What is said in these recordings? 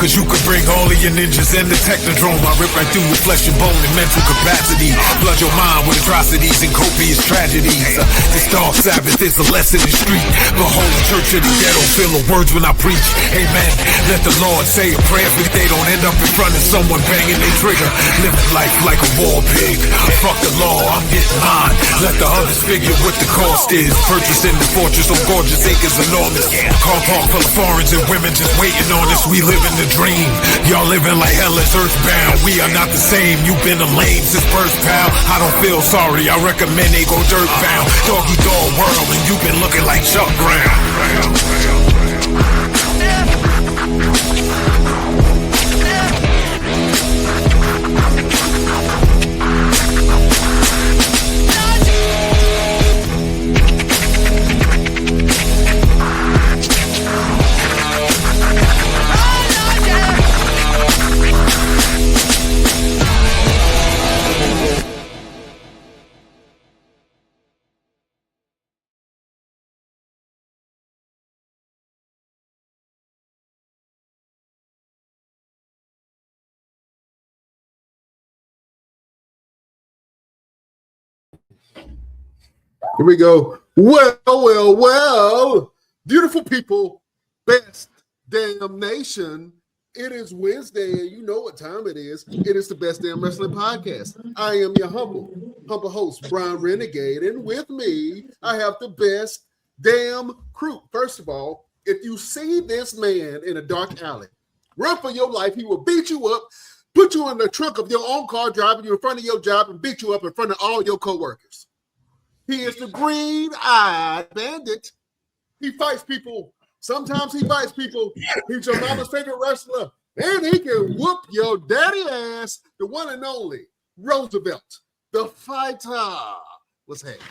Cause you could bring all of your ninjas and the technodrome. I rip right through your flesh and bone and mental capacity. Flood your mind with atrocities and copious tragedies. This dark Sabbath is a lesson in street. Behold the church of the ghetto, feel the words when I preach. Amen. Let the Lord say a prayer for they don't end up in front of someone banging their trigger. Living life like a war pig. Fuck the law, I'm getting mine. Let the others figure what the cost is. Purchasing the fortress on gorgeous acres enormous. Car park full of foreigners and women just waiting on us. We living the dream. Y'all living like hell is earthbound. We are not the same. You've been a lame since birth, pal. I don't feel sorry. I recommend they go dirt bound. Doggy dog world, and you've been looking like Chuck Brown. Here we go. Well. Beautiful people, best damn nation. It is Wednesday, and you know what time it is. It is the Best Damn Wrestling Podcast. I am your humble host, Brian Renegade, and with me, I have the best damn crew. First of all, if you see this man in a dark alley, run for your life. He will beat you up, put you in the trunk of your own car, driving you in front of your job, and beat you up in front of all your coworkers. He is the green-eyed bandit. He fights people. Sometimes he bites people. He's your mama's favorite wrestler. And he can whoop your daddy ass. The one and only Roosevelt, the fighter. What's happening?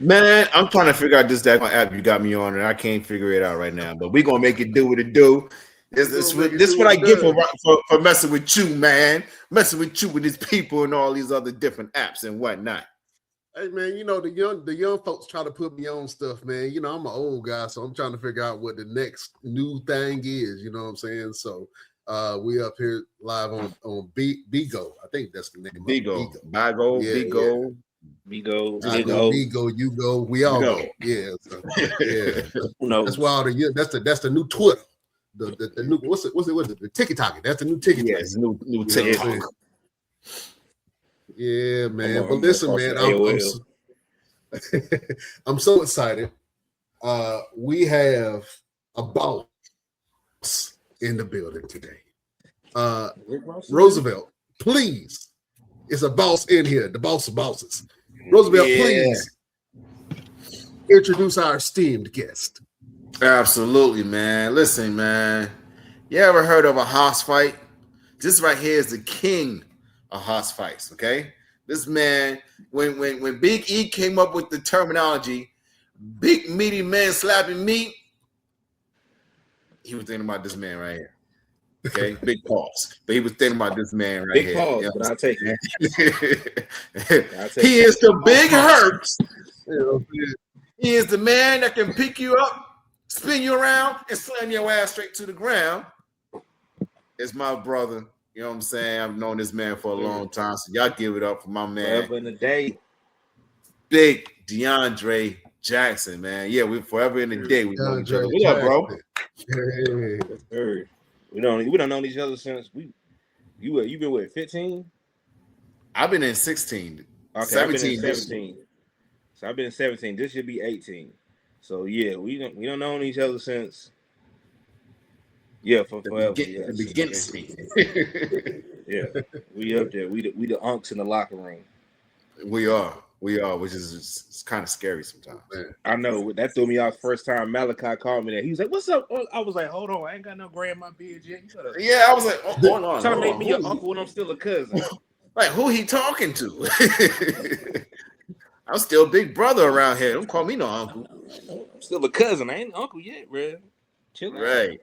Man, I'm trying to figure out this daggone app you got me on, and I can't figure it out right now. But we're going to make it do what it do. This is what I get for messing with you, man. Messing with you with these people and all these other different apps and whatnot. Hey man, you know the young folks try to put me on stuff, man. You know I'm an old guy, so I'm trying to figure out what the next new thing is. You know what I'm saying? So we up here live on Bigo. I think that's the name. Bigo, you go. We all go. Yeah, so, yeah. That's why that's the new Twitter. The new what's it? The TikTok. That's the new TikTok. Yes, new TikTok. Yeah, man. But listen, man, I'm so excited. We have a boss in the building today. Roosevelt, please. It's a boss in here. The boss of bosses. Roosevelt, please introduce our esteemed guest. Absolutely, man. Listen, man. You ever heard of a house fight? This right here is the king of house fights, okay? This man, when Big E came up with the terminology, big meaty man slapping meat, he was thinking about this man right here. Okay, big pause. But he was thinking about this man right big here. Big pause, you know, but I'll take it. He is the big hurts. He is the man that can pick you up, spin you around, and slam your ass straight to the ground. It's my brother. You know what I'm saying? I've known this man for a long time, so y'all give it up for my man. Forever in the day. Big DeAndre Jackson, man. Yeah, we forever in the day. We know each other. What up, bro? Hey. We don't know each other since you've been with 15? I've been in 16. Okay, 17. 17. So I've been in 17. This should be 18. So yeah, we don't know each other since. Yeah, for forever. The beginning. Yeah, we up there. We the unks in the locker room. We are, which is it's kind of scary sometimes. I know that threw me off first time. Malachi called me that. He was like, "What's up?" I was like, "Hold on, I ain't got no gray in my beard yet." Yeah, I was like, "Hold on." Trying to make me your uncle when I'm still a cousin. Like, who he talking to? I'm still big brother around here. Don't call me no uncle. I'm still a cousin. I ain't uncle yet, bro. Chill out. Right.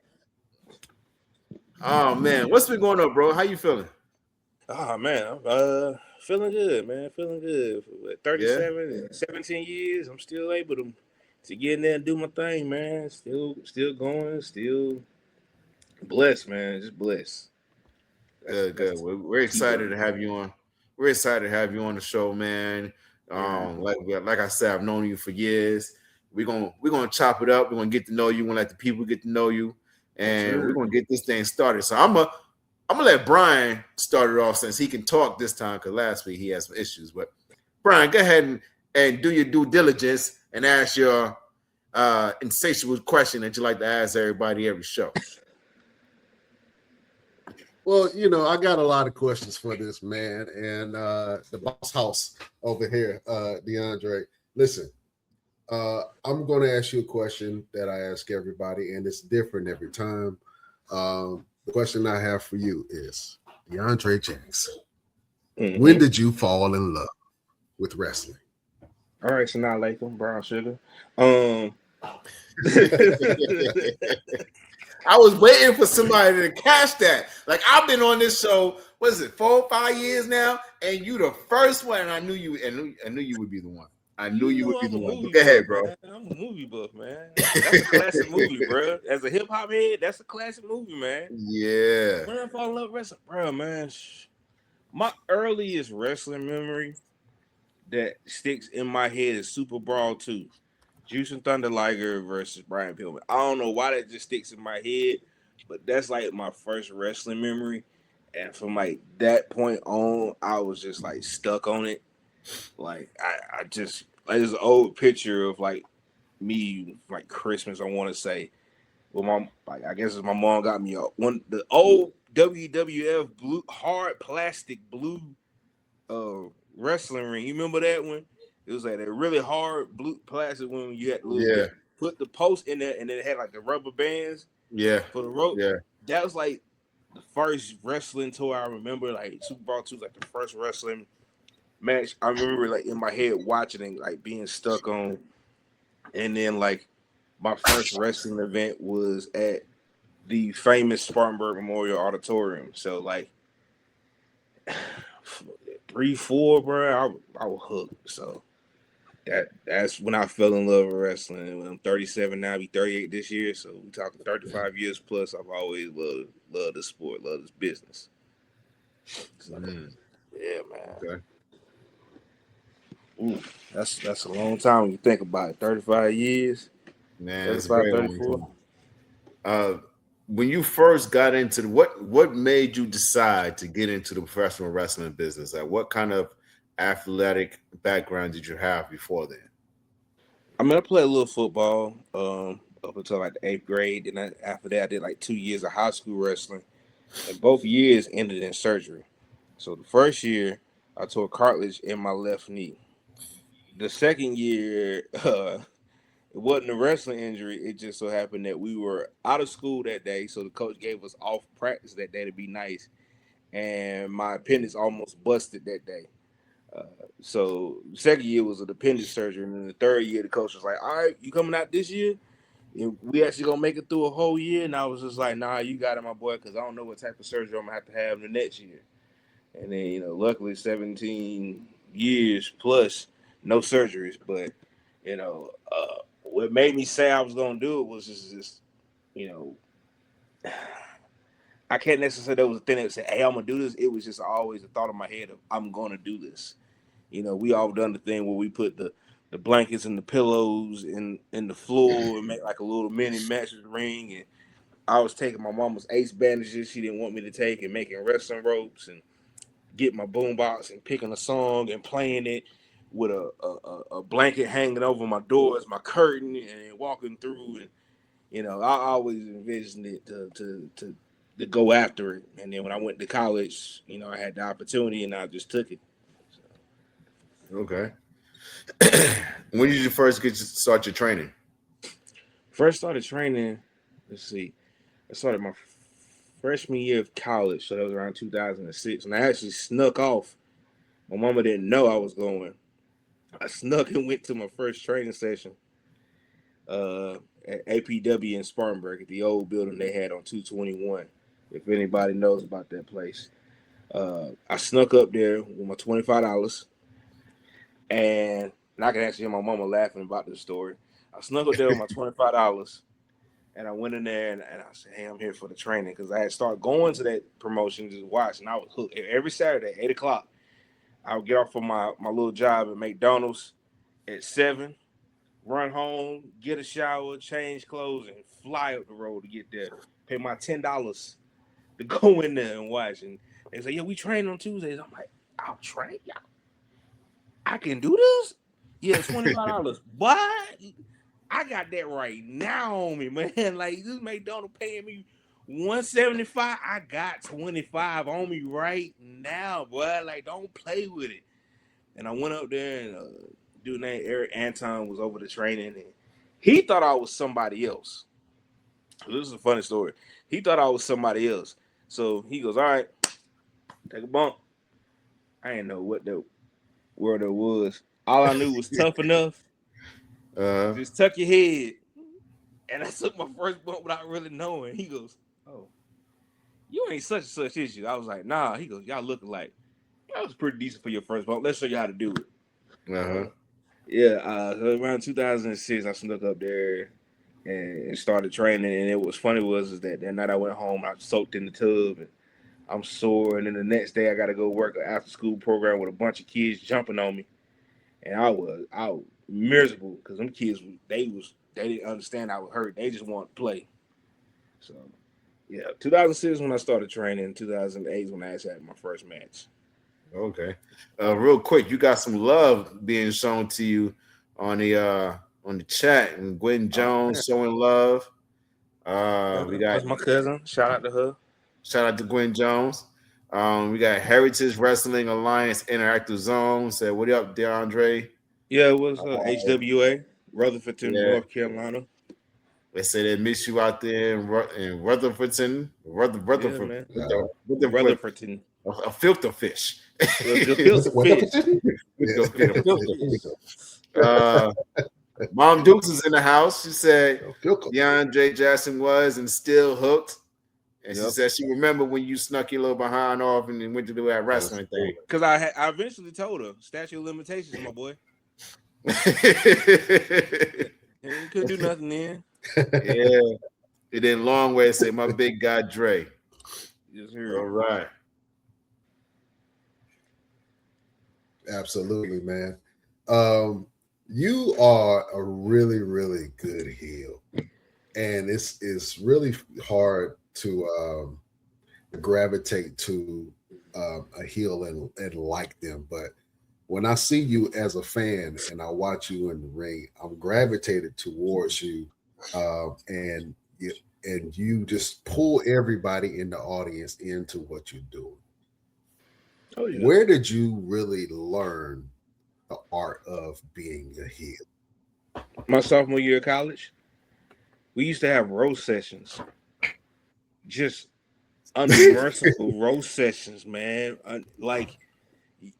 Oh man, what's been going on, bro? How you feeling? Oh man, I'm feeling good, man. Feeling good. 37 and 17 years, I'm still able to get in there and do my thing, man. Still going, still Blessed, man. Just blessed. Good. We're excited to have you on. We're excited to have you on the show, man. Like I said, I've known you for years. We're gonna chop it up. We're gonna get to know you. We're gonna let the people get to know you, and we're gonna get this thing started. So I'm gonna let Brian start it off since he can talk this time because last week he had some issues. But Brian, go ahead and do your due diligence and ask your insatiable question that you like to ask everybody every show. Well, I got a lot of questions for this man and the boss house over here, DeAndre. Listen, I'm going to ask you a question that I ask everybody, and it's different every time. The question I have for you is, DeAndre Jackson, when did you fall in love with wrestling? All right, so now Latham, brown sugar. I was waiting for somebody to catch that. Like, I've been on this show, what is it, 4 or 5 years now, and you the first one, and I knew you would be the one. I knew you would be the one. But go ahead, bro. Man. I'm a movie buff, man. That's a classic movie, bro. As a hip hop head, that's a classic movie, man. Yeah. When I fall in love with wrestling, bro, man. My earliest wrestling memory that sticks in my head is Super Brawl 2. Juice and Thunder Liger versus Brian Pillman. I don't know why that just sticks in my head, but that's like my first wrestling memory. And from like that point on, I was just like stuck on it. Like I just like there's an old picture of like me like Christmas, I want to say. Well, I guess my mom got me the old WWF blue hard plastic blue wrestling ring. You remember that one? It was like a really hard blue plastic one. You had to put the post in there, and then it had like the rubber bands. Yeah. For the rope. Yeah. That was like the first wrestling tour I remember. Like Super Bowl 2 was like the first wrestling match I remember like in my head watching and like being stuck on. And then like my first wrestling event was at the famous Spartanburg Memorial Auditorium. So like 3-4, bro, I was hooked. So that's when I fell in love with wrestling. When I'm 37 now, I'll be 38 this year. So we talking 35 years plus. I've always loved the sport, loved this business. So, yeah, man. Okay. Ooh, that's a long time when you think about it. 35 years. Man, it's a very long time. When you first got into what made you decide to get into the professional wrestling business? Like, what kind of athletic background did you have before then? I mean, I played a little football up until like the 8th grade. Then after that, I did like 2 years of high school wrestling, and both years ended in surgery. So the first year, I tore cartilage in my left knee. The second year, it wasn't a wrestling injury. It just so happened that we were out of school that day, so the coach gave us off practice that day to be nice, and my appendix almost busted that day. So the second year was an appendix surgery, and then the third year, the coach was like, "All right, you coming out this year? And we actually gonna make it through a whole year." And I was just like, "Nah, you got it, my boy, because I don't know what type of surgery I'm gonna have the next year." And then luckily, 17 years plus, no surgeries. But what made me say I was gonna do it was just I can't necessarily say there was a thing that said, "Hey, I'm gonna do this." It was just always a thought in my head of I'm gonna do this. We all done the thing where we put the blankets and the pillows in the floor and make like a little mini mattress ring. And I was taking my mama's ace bandages she didn't want me to take and making wrestling ropes and get my boombox and picking a song and playing it with a blanket hanging over my door as my curtain and walking through. And I always envisioned it to go after it. And then when I went to college, I had the opportunity and I just took it. Okay. When did you first start your training? First started training, let's see. I started my freshman year of college, so that was around 2006. And I actually snuck off. My mama didn't know I was going. I snuck and went to my first training session at APW in Spartanburg at the old building they had on 221, if anybody knows about that place. I snuck up there with my $25. And I can actually hear my mama laughing about this story. I snuck up there with my $25, And I went in there and I said, hey, I'm here for the training because I had started going to that promotion just watching. I was hooked. Every Saturday, 8 o'clock, I would get off from my little job at McDonald's at 7, run home, get a shower, change clothes, and fly up the road to get there. Pay my $10 to go in there and watch. And they say, yeah, we train on Tuesdays. I'm like, I'll train y'all. I can do this? Yeah, $25. What? I got that right now on me, man. Like, this McDonald's paying me $175. I got $25 on me right now, boy. Like, don't play with it. And I went up there, and a dude named Eric Anton was over the training, and he thought I was somebody else. This is a funny story. He thought I was somebody else. So he goes, all right, take a bump. I didn't know what the world it was. All I knew was tough enough. Just tuck your head. And I took my first bump without really knowing. He goes, oh, you ain't such and such issue. I was like, nah. He goes, y'all look alike. That was pretty decent for your first bump. Let's show you how to do it. So around 2006, I snuck up there and started training. And it was funny was that night I went home, I soaked in the tub and I'm sore. And then the next day I got to go work an after school program with a bunch of kids jumping on me. And I was miserable because them kids, they didn't understand I was hurt. They just wanted to play. So, yeah, 2006 when I started training. 2008 when I actually had my first match. Okay. Real quick, you got some love being shown to you on the chat, and Gwen Jones showing love. We got That's my cousin. Shout out to her. Shout out to Gwen Jones. We got Heritage Wrestling Alliance Interactive Zone. Said, what up, DeAndre? Yeah, it was HWA, Rutherford, North Carolina. They say they miss you out there in Rutherfordton. Rutherford. Rutherfordton. A filter fish. Mom Dukes is in the house. She said DeAndre Jackson was and still hooked. And she said she remembered when you snuck your little behind off and then went to do that wrestling thing. Because I eventually told her, statute of limitations, my boy. You couldn't do nothing then. Yeah. It didn't long way to say my big guy Dre. Yes, sir. All right. Absolutely, man. You are a really, really good heel. And it's really hard to gravitate to a heel and like them. But when I see you as a fan and I watch you in the ring, I'm gravitated towards you, and you just pull everybody in the audience into what you're doing. Oh, yeah. Where did you really learn the art of being a heel? My sophomore year of college, we used to have roast sessions. Just unmerciful roast sessions, man. Like,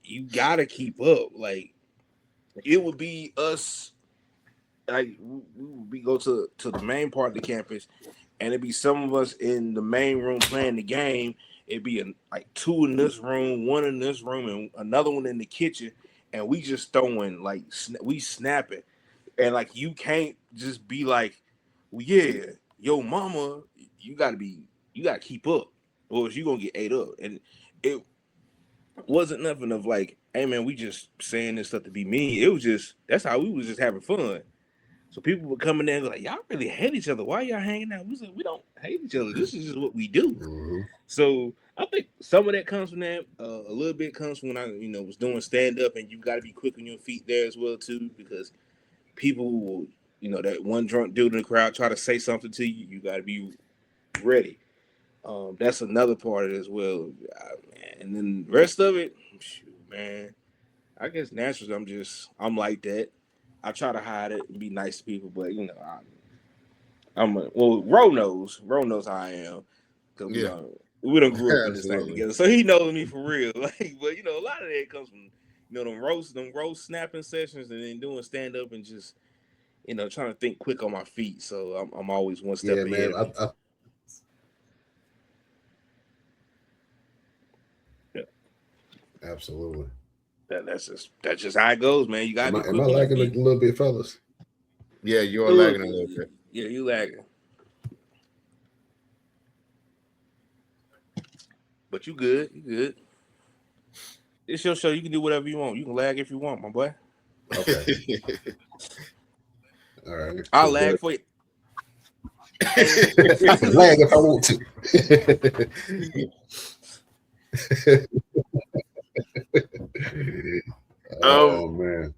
you gotta keep up. Like, it would be us. Like, we go to the main part of the campus, and it'd be some of us in the main room playing the game. It'd be like 2 in this room, 1 in this room, and another one in the kitchen. And we just throwing, like, we snapping. And, like, you can't just be like, well, yeah, yo, mama, you gotta keep up, or else you gonna get ate up. And it wasn't nothing of like, hey, man, we just saying this stuff to be mean. It was just, that's how we was just having fun. So people would come in there and go like, y'all really hate each other. Why y'all hanging out? We said, we don't hate each other. This is just what we do. Mm-hmm. So I think some of that comes from that. A little bit comes from when I, was doing stand-up, and you got to be quick on your feet there as well, too, because people will, that one drunk dude in the crowd try to say something to you. You got to be ready. That's another part of it as well. And then the rest of it, shoot, man, I guess naturally I'm like that. I try to hide it and be nice to people, but Ro knows how I am. Cause we done grew up in this thing together, so he knows me for real. Like, but a lot of that comes from them roast snapping sessions, and then doing stand up and just trying to think quick on my feet. So I'm always one step ahead. Man, absolutely. That's just how it goes, man. You gotta. Am I lagging a little bit, fellas? Yeah, you're lagging a little bit. Yeah, you lagging. But you good. You good. It's your show. You can do whatever you want. You can lag if you want, my boy. Okay. All right. I'll So, lag for you. I can lag if I want to. Oh man.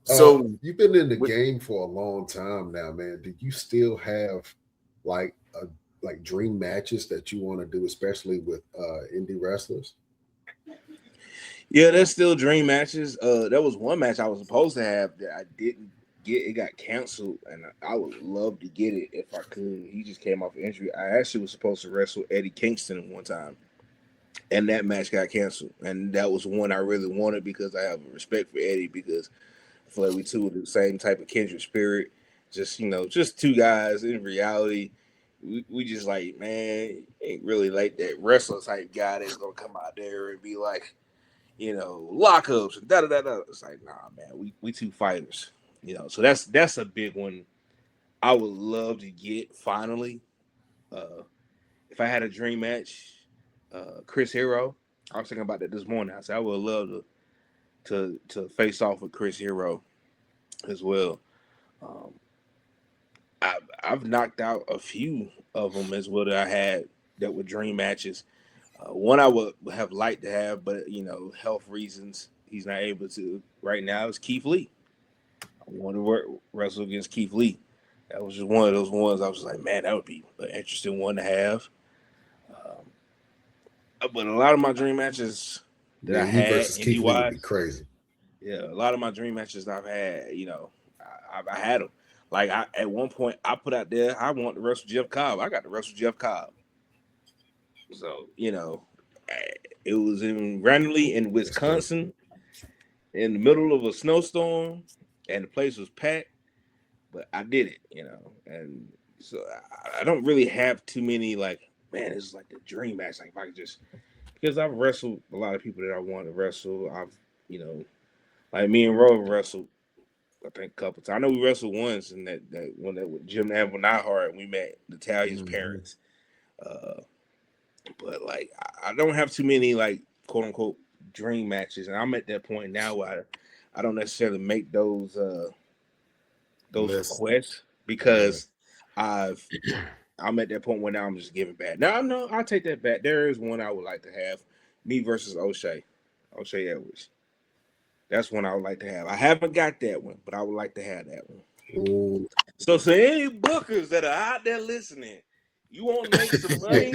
So You've been in the game for a long time now, man. Do you still have like dream matches that you want to do, especially with indie wrestlers? Yeah, there's still dream matches. There was one match I was supposed to have that I didn't get. It got canceled, and I would love to get it if I could. He just came off injury. I actually was supposed to wrestle Eddie Kingston one time, and that match got canceled. And that was one I really wanted because I have respect for Eddie because I feel like we two are the same type of kindred spirit. Just just two guys in reality. We just like, man, ain't really like that wrestler type guy that's gonna come out there and be like, lockups and da da da da. It's like, nah, man, we two fighters, So that's a big one. I would love to get finally. If I had a dream match, Chris Hero. I was thinking about that this morning. I said I would love to face off with Chris Hero as well. I've knocked out a few of them as well that I had that were dream matches. One I would have liked to have, but health reasons, he's not able to right now. Is Keith Lee. I want to wrestle against Keith Lee. That was just one of those ones I was like, man, that would be an interesting one to have. But a lot of my dream matches that I had versus Keith Lee would be indie-wise, crazy. yeah, a lot of my dream matches I've had, I had them. Like at one point, I put out there, I want to wrestle Jeff Cobb. I got to wrestle Jeff Cobb. So it was randomly in Wisconsin, in the middle of a snowstorm, and the place was packed. But I did it, and so I don't really have too many like, man, it's like the dream match. Like if I could just, because I've wrestled a lot of people that I want to wrestle. I've, like me and Rowan wrestled, I think a couple times. I know we wrestled once, and that when that with Jim Anvil Nyhart, we met Natalia's parents. But like I don't have too many like quote unquote dream matches, and I'm at that point now where I don't necessarily make those requests because I'm at that point where now I'm just giving back. Now no, I'll take that back. There is one I would like to have, me versus O'Shea Edwards. That's one I would like to have. I haven't got that one, but I would like to have that one. Ooh. So any bookers that are out there listening, you want to make some money?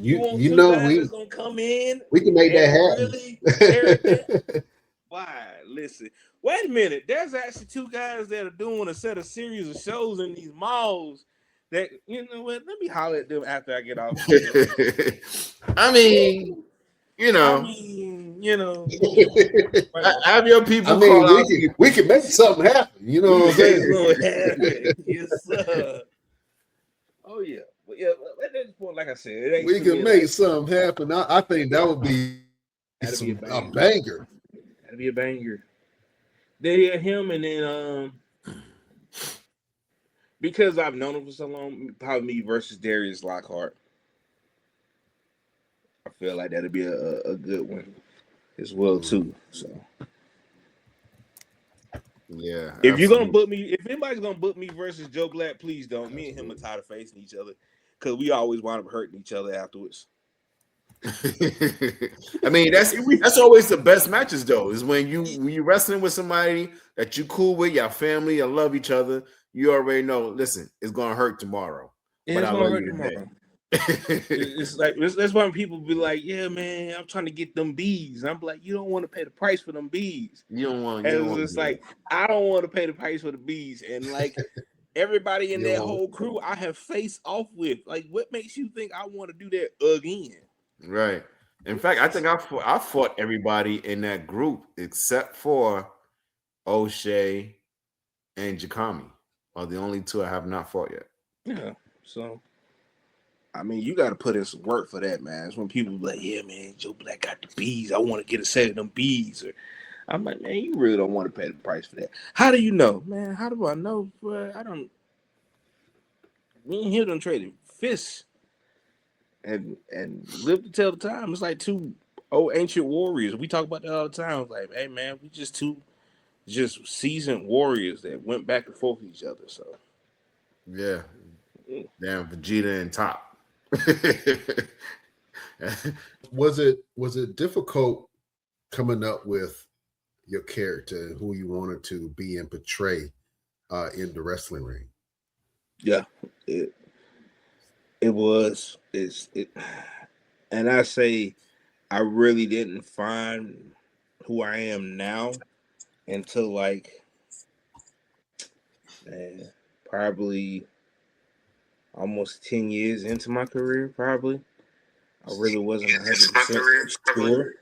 you want two guys that's gonna come in? We can make that happen. Really why? Listen, wait a minute. There's actually two guys that are doing a series of shows in these malls. That what? Let me holler at them after I get off. I mean, have your people call out. We can make something happen. You know what I'm saying? Yes, sir. Oh yeah. But yeah, at this point, like I said, we can make something happen. I think that would be a banger. That'd be a banger. They had him, and then because I've known him for so long, probably me versus Darius Lockhart. I feel like that'd be a good one as well too. So yeah, if you're gonna book me, if anybody's gonna book me versus Joe Black, please don't. Me and him are tired of facing each other because we always wind up hurting each other afterwards. I mean, that's always the best matches though, is when you wrestling with somebody that you cool with, your family, you love each other. You already know, listen, it's gonna hurt tomorrow. Yeah, but I love you today. It's like that's why people be like, yeah, man, I'm trying to get them bees. And I'm like, you don't want to pay the price for them bees. You don't want. And it's like, I don't want to pay the price for the bees. And like everybody in that whole crew, I have faced off with. Like, what makes you think I want to do that again? Right. In fact, I think I fought everybody in that group except for O'Shea and Jakami are the only two I have not fought yet. Yeah. So. I mean, you got to put in some work for that, man. It's when people be like, yeah, man, Joe Black got the bees. I want to get a set of them bees. Or I'm like, man, you really don't want to pay the price for that. How do you know? Man, how do I know? Bro, I don't. Me and him done traded fists and live to tell the time. It's like two old ancient warriors. We talk about that all the time. It's like, hey man, we just two seasoned warriors that went back and forth with each other. So Yeah. Damn, Vegeta and Top. Was it difficult coming up with your character and who you wanted to be and portray in the wrestling ring? Yeah, it was. And I say I really didn't find who I am now until like probably almost 10 years into my career. Probably I really wasn't 100% sure.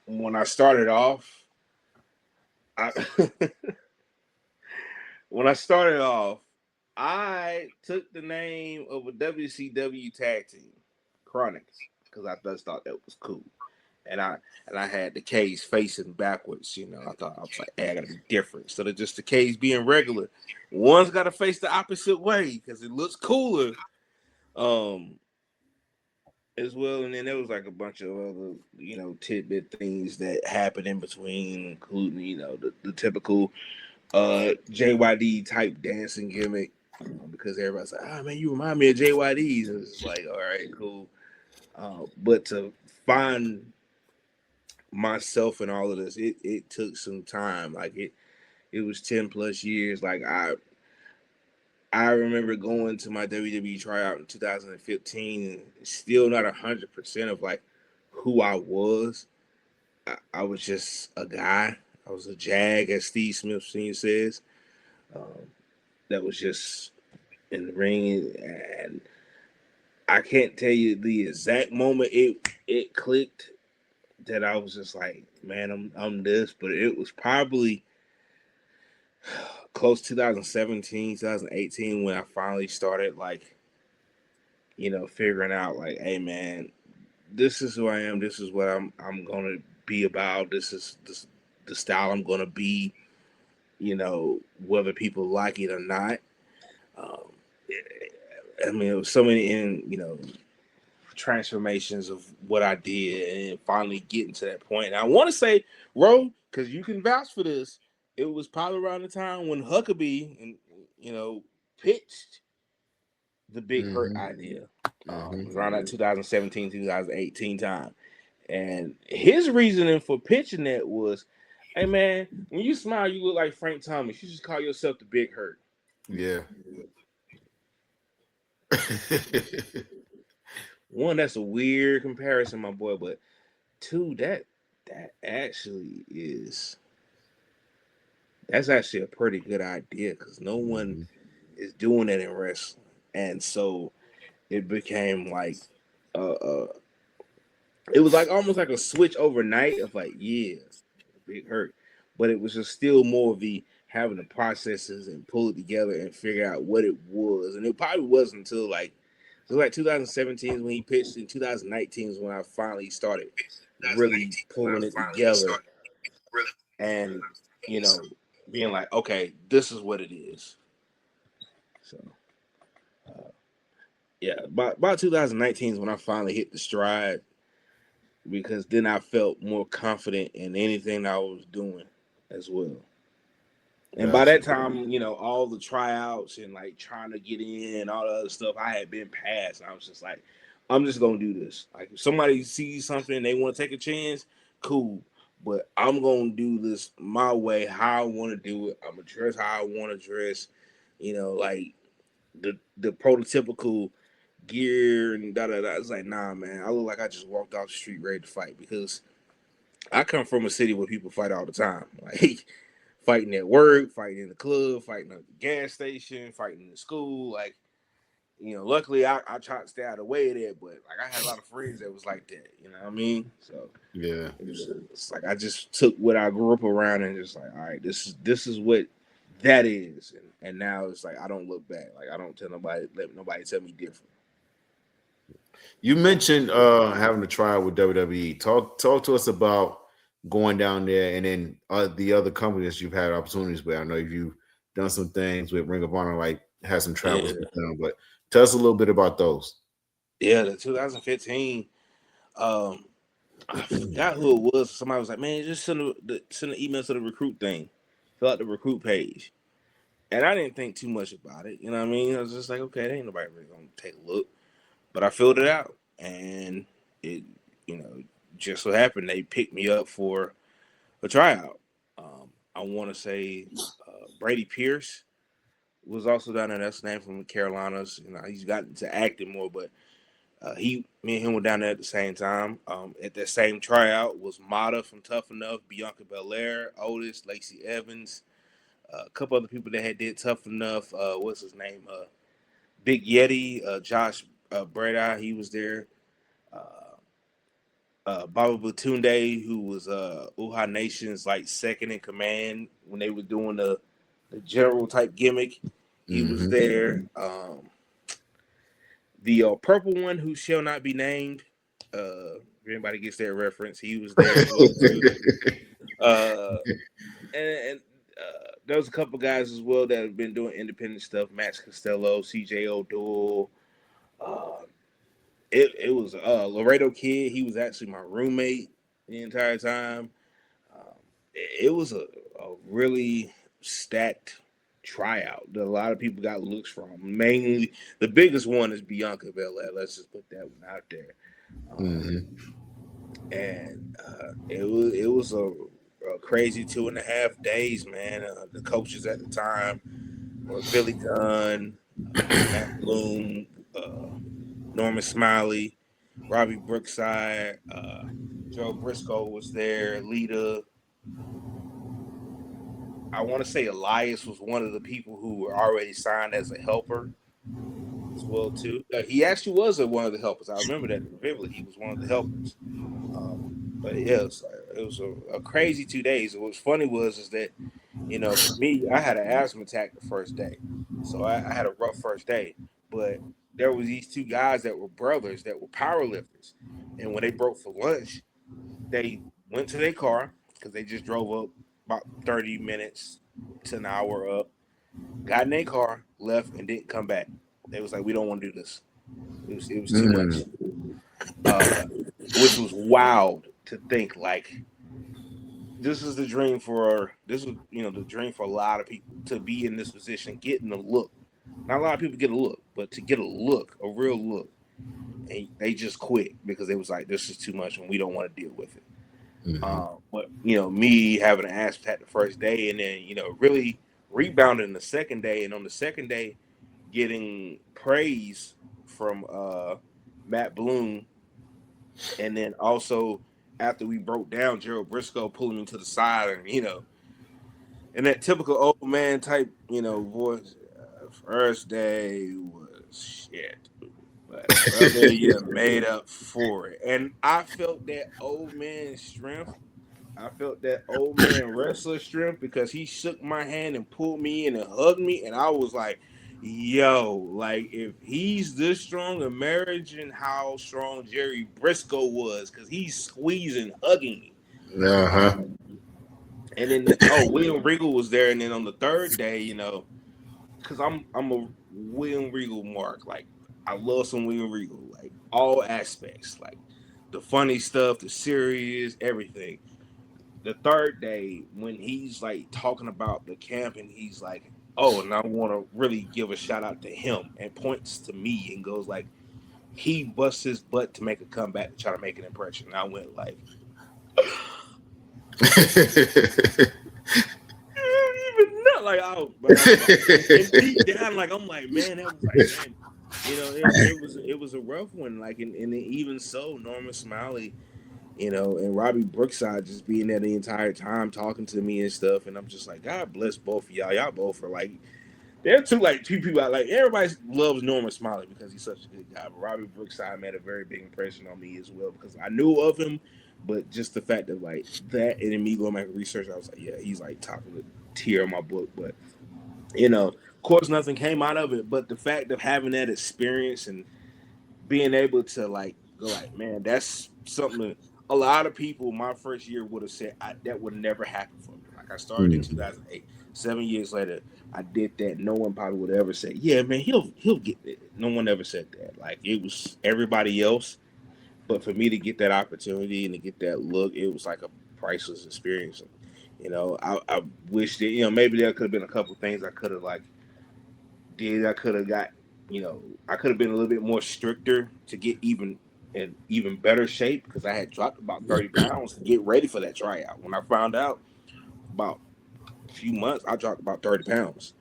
When I started off, when I started off, I took the name of a WCW tag team, Chronics, because I just thought that was cool. And I had the K's facing backwards, you know. I was like, hey, I gotta be different. Instead of just the K's being regular, one's gotta face the opposite way because it looks cooler. As well, and then there was like a bunch of other, you know, tidbit things that happened in between, including, you know, the typical JYD type dancing gimmick, because everybody's like, oh man, you remind me of JYD's. And it's like, all right, cool. But to find myself in all of this, it took some time. Like it was 10 plus years. Like I remember going to my WWE tryout in 2015 and still not 100% of like who I was. I was just a guy. I was a jag, as Steve Smith Sr. says. That was just in the ring, and I can't tell you the exact moment it clicked that I was just like, man, I'm this, but it was probably close 2017, 2018 when I finally started, like, you know, figuring out like, hey man, this is who I am, this is what I'm gonna be about, this is the style I'm gonna be, you know, whether people like it or not. Um, I mean, it was so many you know, transformations of what I did and finally getting to that point. And I want to say, Ro, because you can vouch for this, it was probably around the time when Huckabee and, you know, pitched the Big Hurt idea. It was around that 2017, 2018 time. And his reasoning for pitching that was, hey man, when you smile, you look like Frank Thomas. You just call yourself the Big Hurt. Yeah. One, that's a weird comparison, my boy, but two, that's actually a pretty good idea because no one is doing it in wrestling. And so it became like it was like almost like a switch overnight of like, yeah, Big Hurt. But it was just still more of the having the processes and pull it together and figure out what it was. And it probably wasn't until like 2017 is when he pitched, in 2019 is when I finally started really pulling it together and, you know, being like, okay, this is what it is. So yeah, about 2019 is when I finally hit the stride, because then I felt more confident in anything I was doing as well. And by that time, you know, all the tryouts and like trying to get in, all the other stuff, I had been past. I was just like, I'm just gonna do this. Like if somebody sees something and they want to take a chance, cool. But I'm gonna do this my way, how I want to do it. I'm gonna dress how I want to dress. You know, like the prototypical gear and da da da. It's like, nah, man. I look like I just walked off the street ready to fight, because I come from a city where people fight all the time. Like fighting at work, fighting in the club, fighting at the gas station, fighting in the school. Like, you know, luckily I tried to stay out of the way of that, but like I had a lot of friends that was like that. You know what I mean? So yeah, it's like I just took what I grew up around and just like, all right, this is what that is, and now it's like I don't look back. Like I don't let nobody tell me different. You mentioned having to try with WWE. Talk to us about going down there, and then the other companies you've had opportunities with. I know you've done some things with Ring of Honor, like had some travels with them, but Tell us a little bit about those. Yeah, the 2015. I forgot who it was. Somebody was like, "Man, just send an email to the recruit thing, fill out the recruit page." And I didn't think too much about it. You know what I mean? I was just like, "Okay, there ain't nobody really gonna take a look." But I filled it out, and it, you know, just so happened they picked me up for a tryout. I want to say Brady Pierce was also down there. That's the name from the Carolinas. You know, he's got into acting more, but me and him were down there at the same time. At that same tryout was Mata from Tough Enough, Bianca Belair, Otis, Lacey Evans, a couple other people that had did Tough Enough. What's his name? Big Yeti, Josh Breda, he was there. Baba Batunde, who was Uha Nation's like second in command when they were doing the general type gimmick, he was there. The purple one who shall not be named. If anybody gets that reference, he was there as well too. And there was a couple guys as well that have been doing independent stuff. Max Costello, CJ O'Doyle. It was Laredo Kid. He was actually my roommate the entire time. It was a really stacked tryout that a lot of people got looks from. Mainly, the biggest one is Bianca Belair. Let's just put that one out there. And it was a crazy 2.5 days, man. The coaches at the time were Billy Gunn, Matt Bloom, Norman Smiley, Robbie Brookside, Joe Briscoe was there, Lita. I want to say Elias was one of the people who were already signed as a helper as well too. He actually was one of the helpers. I remember that vividly. He was one of the helpers. But yeah, it was a crazy 2 days. What was funny is that, you know, for me, I had an asthma attack the first day, so I had a rough first day. But there was these two guys that were brothers that were power lifters, and when they broke for lunch, they went to their car because they just drove up about 30 minutes to an hour up, got in their car, left, and didn't come back. They was like, "We don't want to do this. It was too much," which was wild to think. Like, this is the dream for the dream for a lot of people to be in this position, getting a look. Not a lot of people get a look, but to get a look, a real look, and they just quit because they was like, "This is too much, and we don't want to deal with it." But me having an asthma attack the first day, and then really rebounding the second day, and on the second day, getting praise from Matt Bloom, and then also after we broke down, Gerald Briscoe pulling me to the side, and and that typical old man type voice. First day was shit, but brother, you made up for it, and I felt that old man strength. I felt that old man wrestler strength because he shook my hand and pulled me in and hugged me, and I was like, "Yo, like if he's this strong, imagine how strong Jerry Briscoe was because he's squeezing, hugging me." And then William Regal was there, and then on the third day, because I'm a William Regal mark, like I love some William Regal, like all aspects, like the funny stuff, the serious, everything. The third day when he's like talking about the camp and he's like, "Oh, and I want to really give a shout out to him," and points to me and goes like, he busts his butt to make a comeback to try to make an impression. And I went like, even not like and deep down, like I'm like, man, that was like, man, it was a rough one. Like, and even so, Norman Smiley, and Robbie Brookside just being there the entire time talking to me and stuff. And I'm just like, God bless both of y'all. Y'all both are like, they're two people I like. Everybody loves Norman Smiley because he's such a good guy. But Robbie Brookside made a very big impression on me as well because I knew of him, but just the fact of like that and then me going back and research, I was like, yeah, he's like top of the tier in my book. But of course, nothing came out of it. But the fact of having that experience and being able to like go like, man, that's something that a lot of people my first year would have said that would never happen for me. Like I started in 2008. 7 years later, I did that. No one probably would ever say, "Yeah, man, he'll get it." No one ever said that. Like it was everybody else, but for me to get that opportunity and to get that look, it was like a priceless experience. I wish that maybe there could have been a couple things I could have like did. I could have got I could have been a little bit more stricter to get in even better shape because I had dropped about 30 pounds to get ready for that tryout. When I found out about a few months, I dropped about 30 pounds.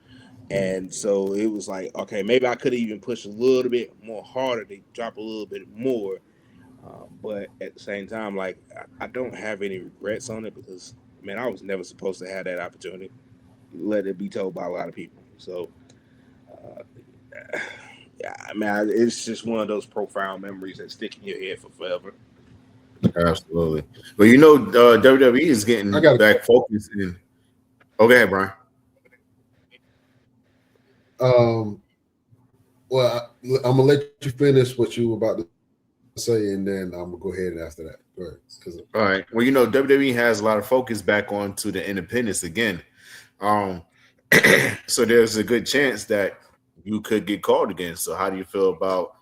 And so it was like, okay, maybe I could have even pushed a little bit more harder to drop a little bit more. But at the same time, like, I don't have any regrets on it because, man, I was never supposed to have that opportunity. Let it be told by a lot of people. So, yeah, I mean, it's just one of those profound memories that stick in your head for forever. Absolutely. But WWE is getting back focused in. Oh, go ahead, Brian. Well, I'm gonna let you finish what you were about to say, and then I'm gonna go ahead and after that. Go ahead. All right. Well, WWE has a lot of focus back onto the independents again. So there's a good chance that you could get called again. So how do you feel about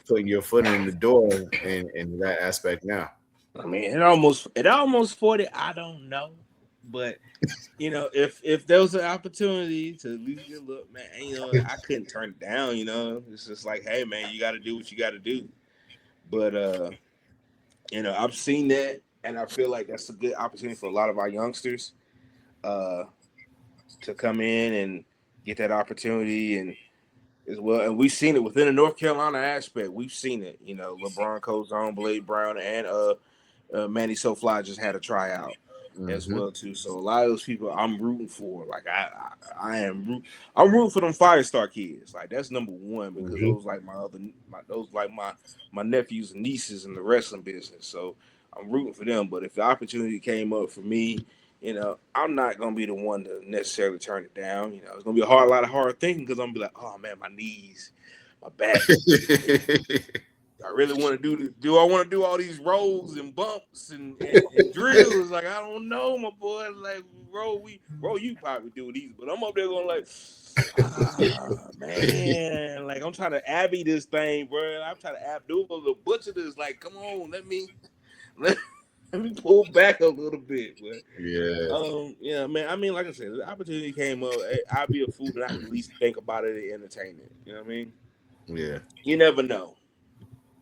putting your foot in the door in that aspect now? I mean, it almost 40. I don't know, but if there was an opportunity to at least get a look, man, I couldn't turn it down. It's just like, hey, man, you got to do what you got to do. But I've seen that, and I feel like that's a good opportunity for a lot of our youngsters to come in and get that opportunity and as well. And we've seen it within the North Carolina aspect. We've seen it. LeBron Cozone, Blade Brown, and Manny SoFly just had a tryout as well too. So a lot of those people I'm rooting for. Like I'm rooting for them Firestar kids. Like that's number one because those like my nephews and nieces in the wrestling business. So I'm rooting for them. But if the opportunity came up for me, I'm not gonna be the one to necessarily turn it down. It's gonna be a lot of hard thinking because I'm gonna be like, oh man, my knees, my back. I really want to do I want to do all these rolls and bumps and drills? Like, I don't know, my boy. Like, roll, you probably do these, but I'm up there going like, man, like I'm trying to Abby this thing, bro. I'm trying to Abdul the butcher this. Like, come on, let me pull back a little bit, but yeah, man. I mean, like I said, the opportunity came up. I'd be a fool to not at least think about it and entertain it. You know what I mean? Yeah. You never know.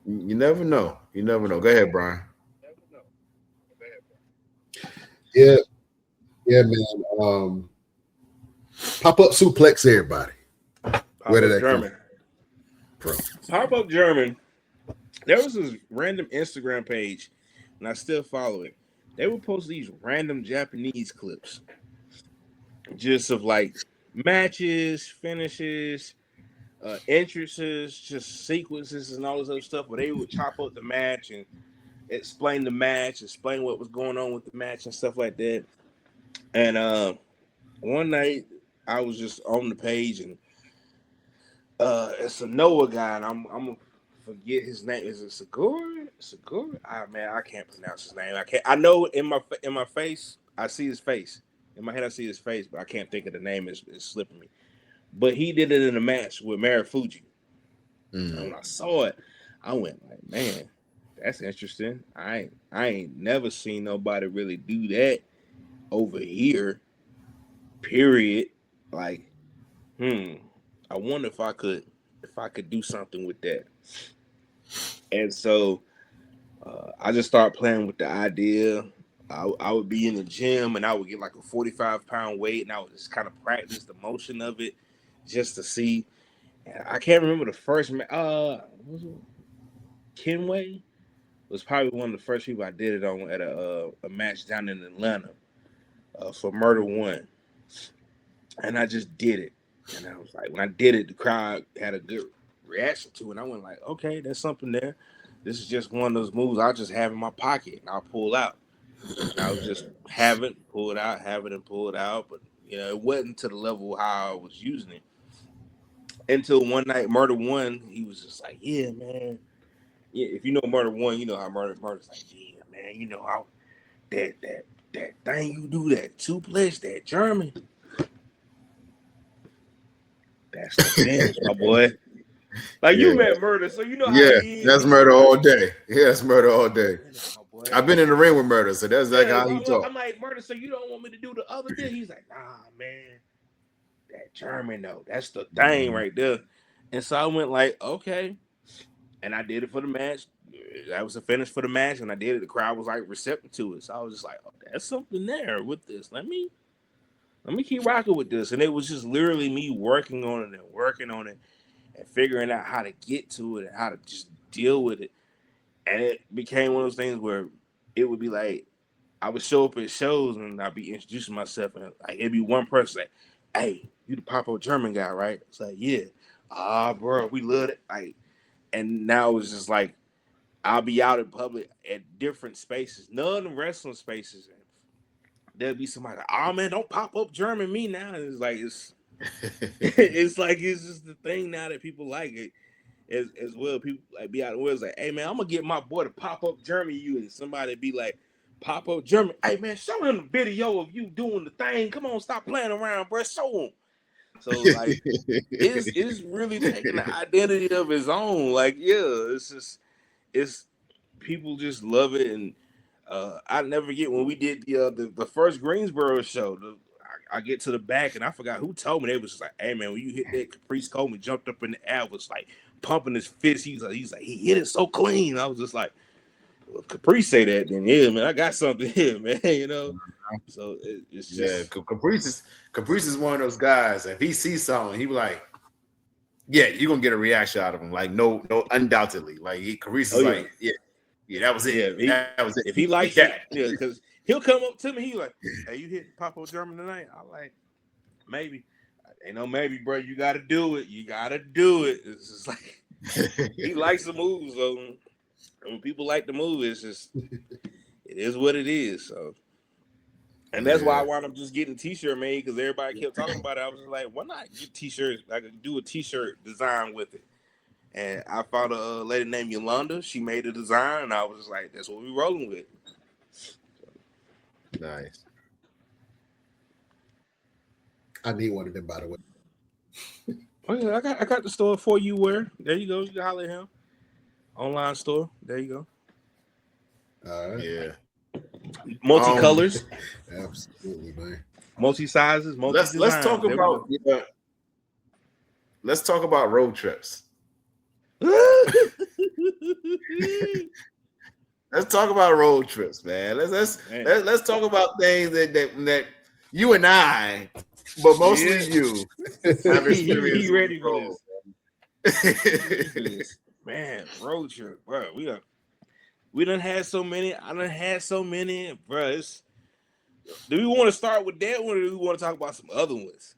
You never know. Go ahead, Brian. Yeah, man. Pop up suplex everybody. Where did that German? Pop up German. There was this random Instagram page, and I still follow it. They would post these random Japanese clips, just of like matches, finishes, entrances, just sequences and all this other stuff where they would chop up the match and explain the match, explain what was going on with the match and stuff like that. And one night I was just on the page and it's a Noah guy and I'm gonna forget his name. Is it Segura? Man, I can't pronounce his name. I know in my face, I see his face. In my head I see his face, but I can't think of the name. It's slipping me. But he did it in a match with Marufuji. And when I saw it, I went like, man, that's interesting. I ain't never seen nobody really do that over here. Period. Like, I wonder if I could do something with that. And so I just started playing with the idea. I would be in the gym and I would get like a 45-pound weight and I would just kind of practice the motion of it. Just to see, I can't remember the first was it Kenway? Was probably one of the first people I did it on at a match down in Atlanta for Murder One, and I just did it, and I was like, when I did it, the crowd had a good reaction to it. And I went like, okay, there's something there. This is just one of those moves I just have in my pocket, and I'll pull out. And I would just have it, pull it out, have it, and pull it out, but it wasn't to the level how I was using it. Until one night, Murder One, he was just like, yeah, man. Yeah, if you know Murder One, you know how Murder's like, yeah, man, you know how that thing you do, that suplex, that German, that's the bench, my boy. Like you met Murder, so you know how Yeah, he is. that's Murder all day. Yeah, that's Murder all day. My boy. I've been in the ring with Murder, so that's like how he talk. I'm like, Murder, so you don't want me to do the other thing? He's like, nah, man. That German though, that's the thing right there. And so I went like, okay. And I did it for the match. That was the finish for the match, and I did it. The crowd was like receptive to it. So I was just like, oh, there's something there with this. Let me keep rocking with this. And it was just literally me working on it and figuring out how to get to it and how to just deal with it. And it became one of those things where it would be like, I would show up at shows and I'd be introducing myself, and like it'd be one person like, hey, you the pop-up German guy, right? It's like, yeah. Bro, we love it. Like, and now it's just like I'll be out in public at different spaces, non-wrestling spaces, and there'll be somebody like, oh man, don't pop up German me now. And it's like it's like it's just the thing now that people like it as well. People like be out in the woods like, hey man, I'm gonna get my boy to pop up German you, and somebody be like, pop up German, hey man, show him the video of you doing the thing. Come on, stop playing around, bro. Show him. So like it's really taking the identity of his own. Like, yeah, it's people just love it. And I never forget when we did the first Greensboro show. I get to the back and I forgot who told me. They was just like, hey man, when you hit that, Caprice Coleman jumped up in the air, was like pumping his fist. He's like he hit it so clean. I was just like, well, if Caprice say that, then yeah, man, I got something here, man. You know. So it's just Caprice is one of those guys. If he sees something, he be like, yeah, you're gonna get a reaction out of him. Like, no, undoubtedly. Like Caprice is like, yeah, that was it. Yeah, that was it. If he likes that, yeah, because he'll come up to me, he like, hey, you hit Pop-O German tonight? I'm like, maybe. Ain't no maybe, bro. You gotta do it. You gotta do it. It's just like he likes the moves, so when people like the move, it's just it is what it is. So. And that's why I wound up just getting a t-shirt made, because everybody kept talking about it. I was just like, why not get t-shirts? I could do a t-shirt design with it. And I found a lady named Yolanda. She made a design, and I was just like, that's what we're rolling with. Nice. I need one of them, by the way. Oh yeah, I got the store for you. Where there you go. You can holler at him. Online store. There you go. All right. Yeah. Multi-colors. Absolutely, man. Multi-sizes. Let's talk about let's talk about road trips. Let's talk about road trips, man. Let's talk about things that you and I, but mostly you, have experienced. You ready for this? Man, road trip, bro. We done had so many. I done had so many, bro. Do we want to start with that one, or do we want to talk about some other ones?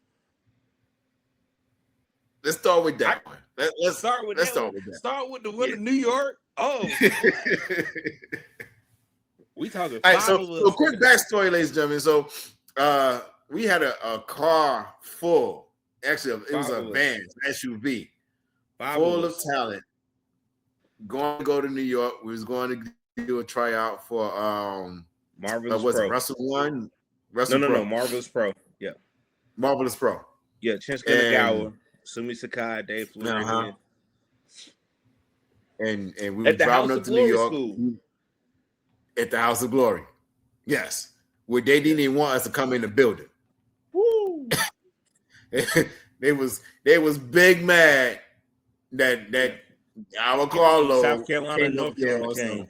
Let's start with that one. Let's start with that one. Start with the one in New York. Oh, we talking. All right, so quick backstory, ladies and gentlemen. So, we had a car full. Actually, it was a van, SUV, full of talent. Going to go to New York. We was going to do a tryout for Marvelous was Pro. It Russell One? No, Marvelous Pro. Yeah, Marvelous Pro. Yeah, Chinsuke Nagawa, Sumi Sakai, Dave Fleury. And we were driving up to New York at the House of Glory. Yes, where they didn't even want us to come in the building. Woo! they was big mad that our Carlo, South Carolina, North Carolina.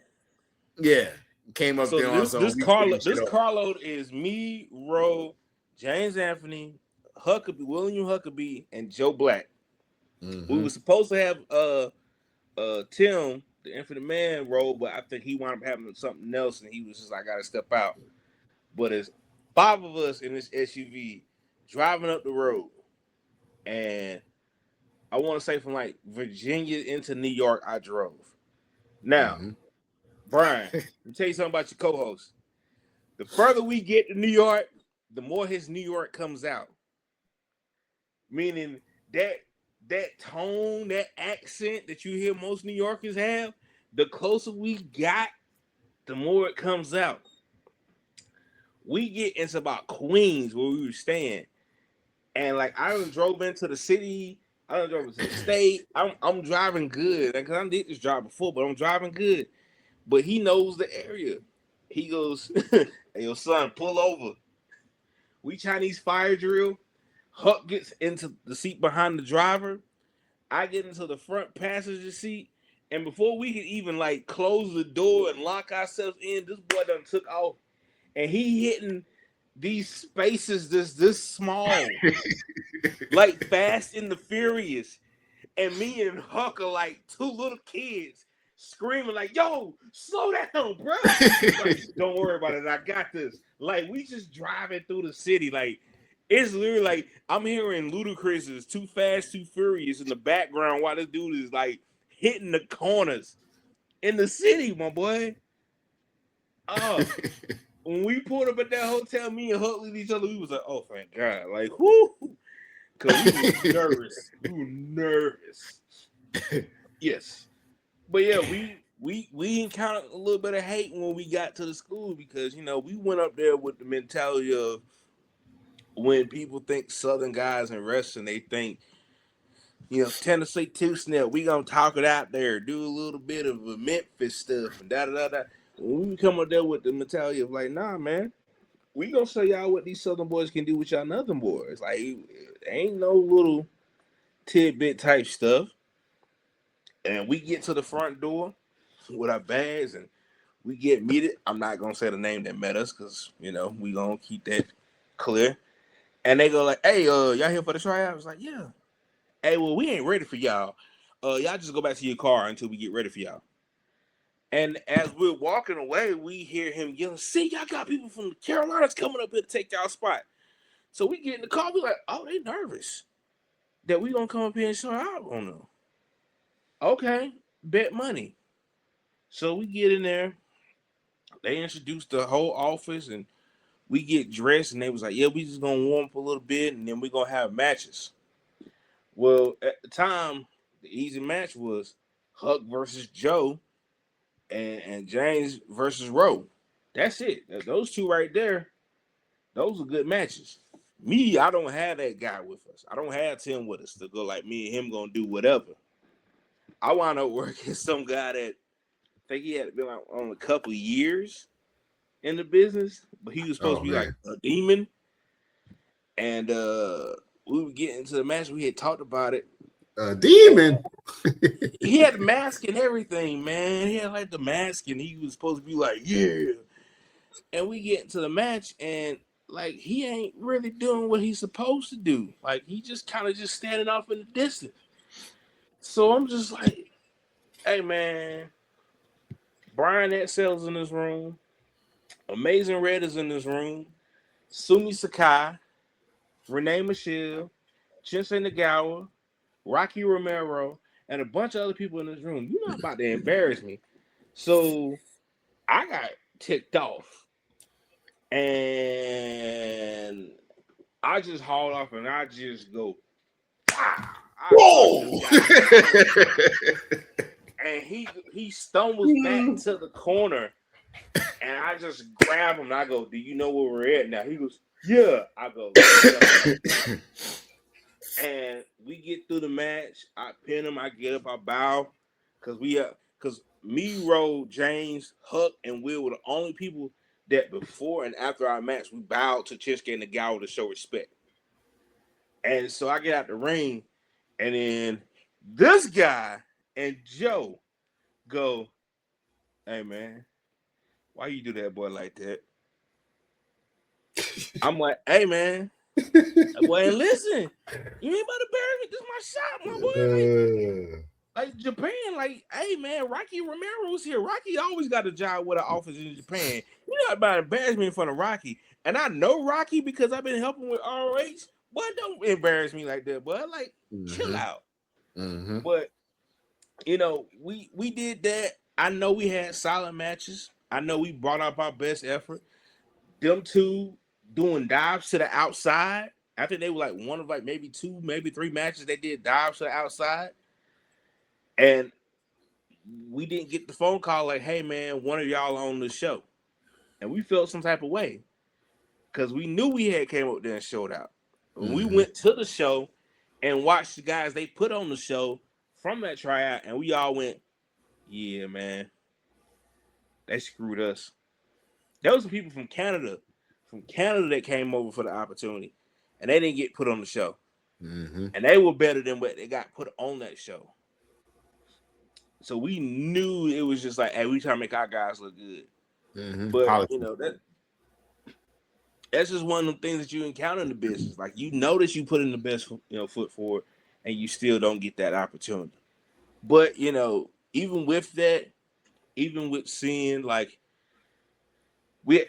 Came up there. This Carlo is me, Ro, James Anthony, Huckabee, William Huckabee, and Joe Black. Mm-hmm. We were supposed to have Tim, the Infinite Man, role, but I think he wound up having something else, and he was just like, I gotta step out. But it's 5 of us in this SUV driving up the road, and I want to say from like Virginia into New York, I drove. Now, Brian, let me tell you something about your co-host. The further we get to New York, the more his New York comes out. Meaning that tone, that accent that you hear most New Yorkers have, the closer we got, the more it comes out. We get into about Queens where we were staying. And like I drove into the city I don't drive to the state. I'm driving good because I did this job before, but I'm driving good. But he knows the area. He goes, "Hey, your son, pull over. We Chinese fire drill." Huck gets into the seat behind the driver. I get into the front passenger seat. And before we could even like close the door and lock ourselves in, this boy done took off. And he hitting these spaces this small. Like Fast and the Furious. And me and Huck are like two little kids screaming like, "Yo, slow down, bro." Like, don't worry about it. I got this. Like, we just driving through the city. Like, it's literally like I'm hearing Ludacris's Too Fast, Too Furious in the background while this dude is like hitting the corners in the city, my boy. Oh, when we pulled up at that hotel, me and Huck looked at each other. We was like, "Oh, thank God!" Like, whoo, because we were nervous. We were nervous. Yes, but yeah, we encountered a little bit of hate when we got to the school because we went up there with the mentality of when people think Southern guys in wrestling, they think, Tennessee two-step, we gonna talk it out there, do a little bit of a Memphis stuff and da-da-da-da. When we come up there with the mentality of like, nah, man, we gonna show y'all what these Southern boys can do with y'all Northern boys. Like, ain't no little tidbit type stuff. And we get to the front door with our bags and we get meted. I'm not gonna say the name that met us because we gonna keep that clear. And they go like, "Hey, y'all here for the tryout?" I was like, "Yeah." "Hey, well, we ain't ready for y'all. Y'all just go back to your car until we get ready for y'all." And as we're walking away, we hear him yelling, "See, y'all got people from the Carolinas coming up here to take y'all spot." So we get in the car, we like, "Oh, they nervous that we gonna come up here and show out on them." Okay, bet money. So we get in there. They introduced the whole office and we get dressed and they was like, "Yeah, we just gonna warm up a little bit and then we gonna have matches." Well, at the time, the easy match was Huck versus Joe and James versus Roe. That's it. Those two right there, those are good matches. Me, I don't have that guy with us. I don't have Tim with us to go like me and him gonna do whatever. I wound up working some guy that I think he had been like on a couple years in the business, but he was supposed to be like a demon. And we were getting into the match. We had talked about it. A demon. He had the mask and everything, man. He had like the mask, and he was supposed to be like, "Yeah." And we get into the match, and like he ain't really doing what he's supposed to do. Like he just kind of just standing off in the distance. So I'm just like, "Hey, man, Brian Excell's in this room. Amazing Red is in this room. Sumi Sakai, Renee Michelle, Shinsei Nagawa, Rocky Romero, and a bunch of other people in this room. You're not about to embarrass me." So I got ticked off. And I just hauled off and I just go, whoa! And he stumbles back to the corner. And I just grab him and I go, "Do you know where we're at now?" He goes, "Yeah." I go, "Yeah." And we get through the match. I pin him. I get up. I bow. Because me, Ro, James, Huck, and Will were the only people that before and after our match, we bowed to Chinsuke and Nagawa to show respect. And so I get out the ring. And then this guy and Joe go, "Hey, man, why you do that boy like that?" I'm like, "Hey, man. Boy, listen, you ain't about to bury me. This is my shot, my boy." Like Japan, like, "Hey, man, Rocky Romero's here. Rocky always got a job with an office in Japan. You're not about to embarrass me in front of Rocky." And I know Rocky because I've been helping with ROH. Boy, don't embarrass me like that, boy. Like, chill out. Mm-hmm. But, we did that. I know we had solid matches. I know we brought up our best effort. Them two doing dives to the outside. I think they were like one of like maybe 2, maybe 3 matches they did dives to the outside. And we didn't get the phone call like, "Hey, man, one of y'all on the show." And we felt some type of way because we knew we had came up there and showed out. When we went to the show and watched the guys they put on the show from that tryout, and we all went, yeah, man, they screwed us. There was some people from Canada that came over for the opportunity, and they didn't get put on the show. Mm-hmm. And they were better than what they got put on that show. So we knew it was just like, hey, we trying to make our guys look good. Mm-hmm. But you know, that's just one of the things that you encounter in the business. Like, you notice you put in the best, foot forward, and you still don't get that opportunity. But you know, even with that, even with seeing like we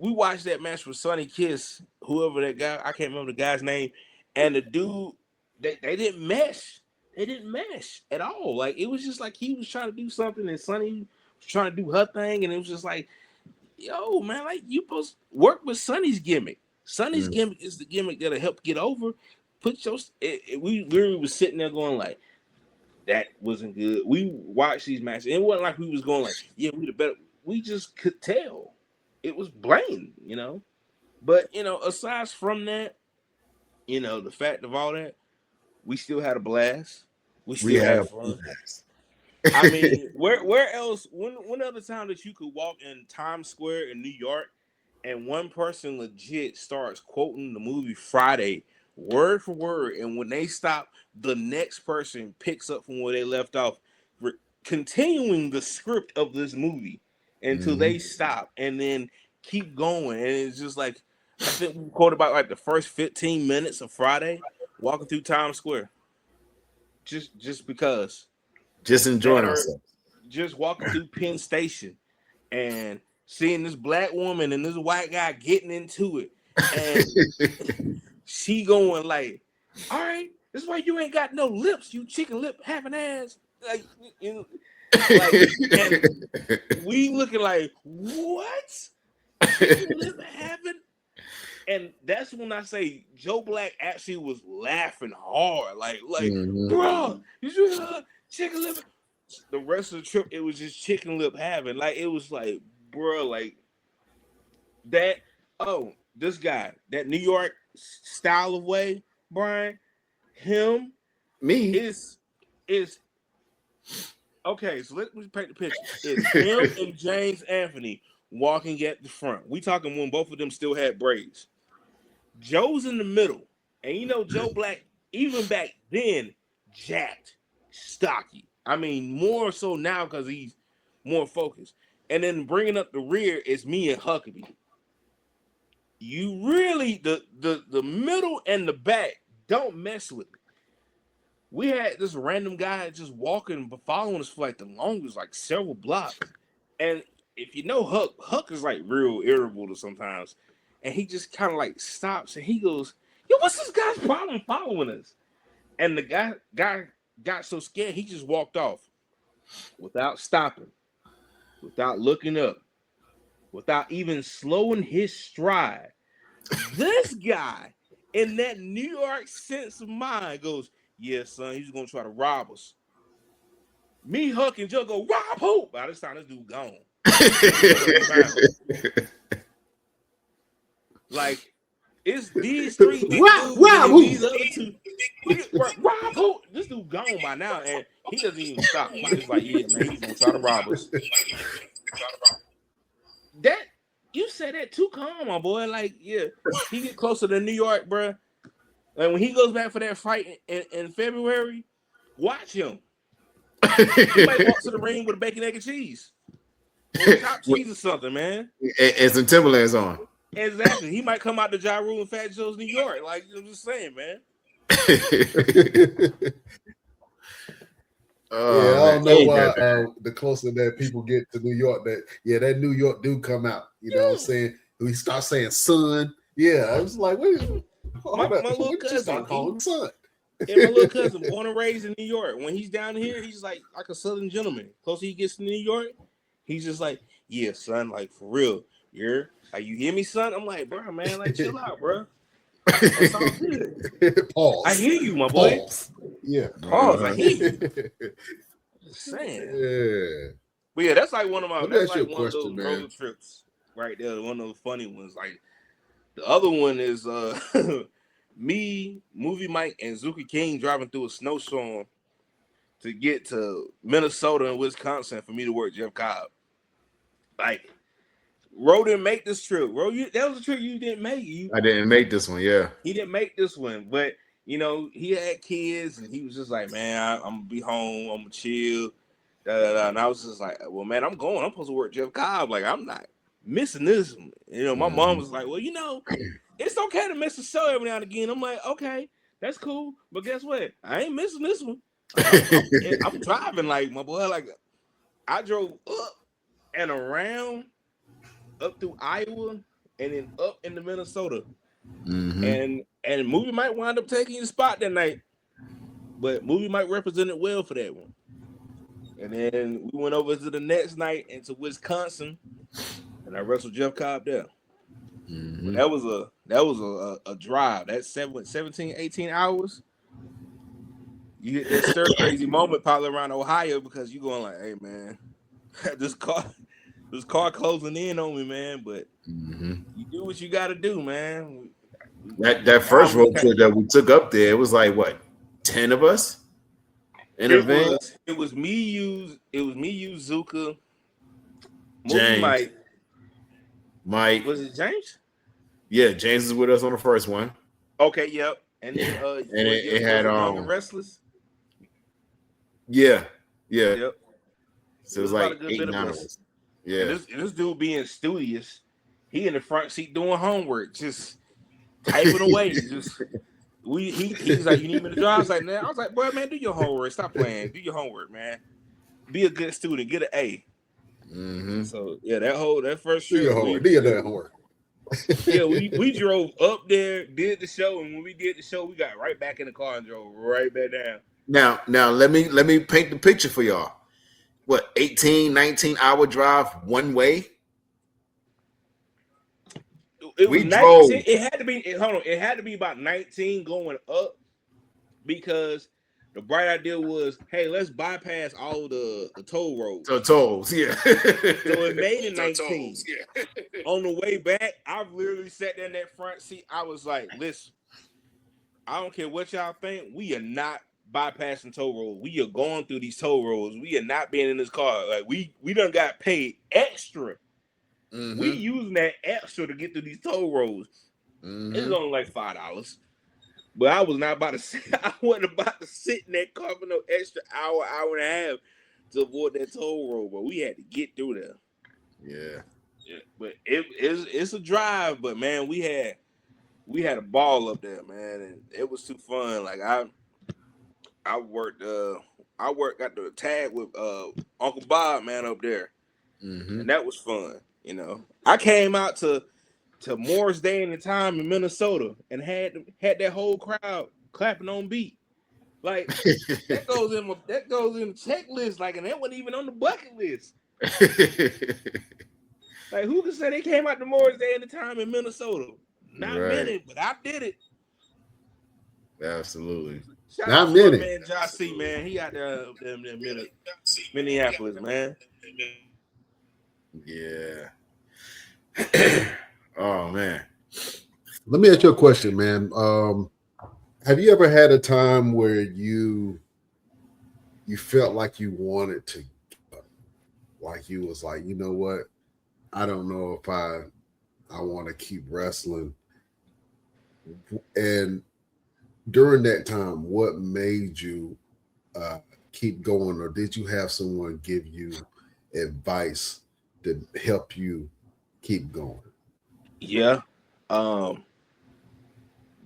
watched that match with Sonny Kiss, whoever that guy, I can't remember the guy's name, and the dude, they didn't mesh. They didn't mesh at all. Like, it was just like he was trying to do something and Sonny was trying to do her thing, and it was just like, yo, man, like, you supposed to work with Sonny's gimmick. Sonny's gimmick is the gimmick that'll help get over. We literally was sitting there going like, that wasn't good. We watched these matches. It wasn't like we was going like, yeah, we the better. We just could tell. It was blatant, you know. But, you know, aside from that, you know, the fact of all that, we still had a blast. We still had fun. I mean, where else? When other time that you could walk in Times Square in New York and one person legit starts quoting the movie Friday word for word, and when they stop, the next person picks up from where they left off, continuing the script of this movie until they stop, and then keep going. And it's just like, I think we quoted about like the first 15 minutes of Friday walking through Times Square. Just because. Just enjoying ourselves. Just walking through Penn Station and seeing this black woman and this white guy getting into it. And she going like, all right, this is why you ain't got no lips, you chicken lip having ass. Like, you know, like, and we looking like, what? Chicken lip having? And that's when I say Joe Black actually was laughing hard. Like, bro, you chicken lip. The rest of the trip, it was just chicken lip having. Like, it was like, bro, like that. Oh, this guy, that New York style of way, Brian, him, me is okay. So let me paint the picture. It's him and James Anthony walking at the front. We talking when both of them still had braids. Joe's in the middle, and you know Joe Black, even back then, jacked, stocky. I mean, more so now because he's more focused. And then bringing up the rear is me and Huckabee. You really, the middle and the back don't mess with me. We had this random guy just walking, but following us for like the longest, like several blocks. And if you know Huck is like real irritable to sometimes. And he just kind of like stops and he goes, yo, what's this guy's problem following us? And the guy got so scared, he just walked off without stopping, without looking up, without even slowing his stride. This guy, in that New York sense of mind, goes, yeah, son, he's going to try to rob us. Me, Huck, and Joe go, rob who? By this time, this dude gone. Like, it's these three big dudes and these other two. Rob who? This dude gone by now, and he doesn't even stop. He's just like, yeah, man, he's gonna try to rob us. That you said that too calm, my boy. Like, yeah, he get closer to New York, bro. And when he goes back for that fight in February, watch him. He might walk to the ring with a bacon, egg, and cheese, or chopped cheese or something, man. And some Timberlands on. Exactly. He might come out to Ja Rule and Fat Joe's New York. Like, I'm just saying, man. I don't know why the closer that people get to New York, that New York do come out. You know what I'm saying? We start saying son. Yeah, I was like, wait, my little cousin, son. Yeah, my little cousin, born and raised in New York. When he's down here, he's like a Southern gentleman. Closer he gets to New York, he's just like, yeah, son, like for real. Like, you hear me, son? I'm like, bro, man, like, chill out, bro. That's all good. Pause. I hear you, my boy. Pause. Yeah. Pause. I hear you. Just saying. Yeah. But yeah, that's like one of my. That's like one of those man. road trips right there. One of those funny ones. Like the other one is me, Movie Mike, and Zuki King driving through a snowstorm to get to Minnesota and Wisconsin for me to work Jeff Cobb. Like, Ro didn't make this trip. Ro, that was a trip you didn't make. I didn't make this one. Yeah. He didn't make this one, but you know, he had kids and he was just like, man, I'm gonna be home, I'm gonna chill. And I was just like, well, man, I'm going. I'm supposed to work Jeff Cobb. Like, I'm not missing this. You know, my mom was like, well, you know, it's okay to miss a show every now and again. I'm like, okay, that's cool. But guess what? I ain't missing this one. I'm driving like my boy. Like, I drove up and around, up through Iowa, and then up into Minnesota. And Movie might wind up taking your spot that night, but Movie might represent it well for that one. And then we went over to the next night into Wisconsin, and I wrestled Jeff Cobb there. That was a drive. That's 17, 18 hours. You get that stir crazy moment probably around Ohio because you're going like, hey man, this car closing in on me, man. But you do what you got to do, man. That first road trip that we took up there, it was like what, 10 of us in a van. It was me, you, Zuka, James, Mike. Was it James? Yeah, James is with us on the first one. Okay, yep. And then and it had Restless. Yeah. Yep. So it was like 8 hours. Yeah. And this dude being studious, he in the front seat doing homework, just typing away. He's like, you need me to drive? I was like, nah. I was like, boy, man, do your homework. Stop playing. Do your homework, man. Be a good student. Get an A. So yeah, that first trip. Do your damn homework. Yeah, we drove up there, did the show, and when we did the show, we got right back in the car and drove right back down. Now let me paint the picture for y'all. What, 18, 19-hour drive one way? We drove. It had to be. Hold on. It had to be about 19 going up because the bright idea was, hey, let's bypass all the toll roads. The tolls, yeah. So it made it 19. Yeah. On the way back, I literally sat there in that front seat. I was like, listen, I don't care what y'all think. We are not bypassing toll roads. We are going through these toll roads. We are not being in this car. Like we done got paid extra. We using that extra to get through these toll roads. It's only like $5. But I was not about to sit. I wasn't about to sit in that car for no extra hour and a half to avoid that toll road. But we had to get through there. Yeah. But it's a drive. But man, we had a ball up there, man, and it was too fun. Like I worked got the tag with Uncle Bob, man, up there, and that was fun. You know, I came out to Morris Day in the time in Minnesota and had that whole crowd clapping on beat. Like that goes in the checklist, like, and that wasn't even on the bucket list. Like, who can say they came out to Morris Day in the time in Minnesota? Not many, but I did it. Absolutely. Shout out to my man Josh C, man. He out there in Minneapolis, man. Yeah. Oh man. Let me ask you a question, man. Have you ever had a time where you felt like you wanted to, like you was like, you know what? I don't know if I want to keep wrestling. And during that time, what made you keep going, or did you have someone give you advice to help you keep going? Yeah.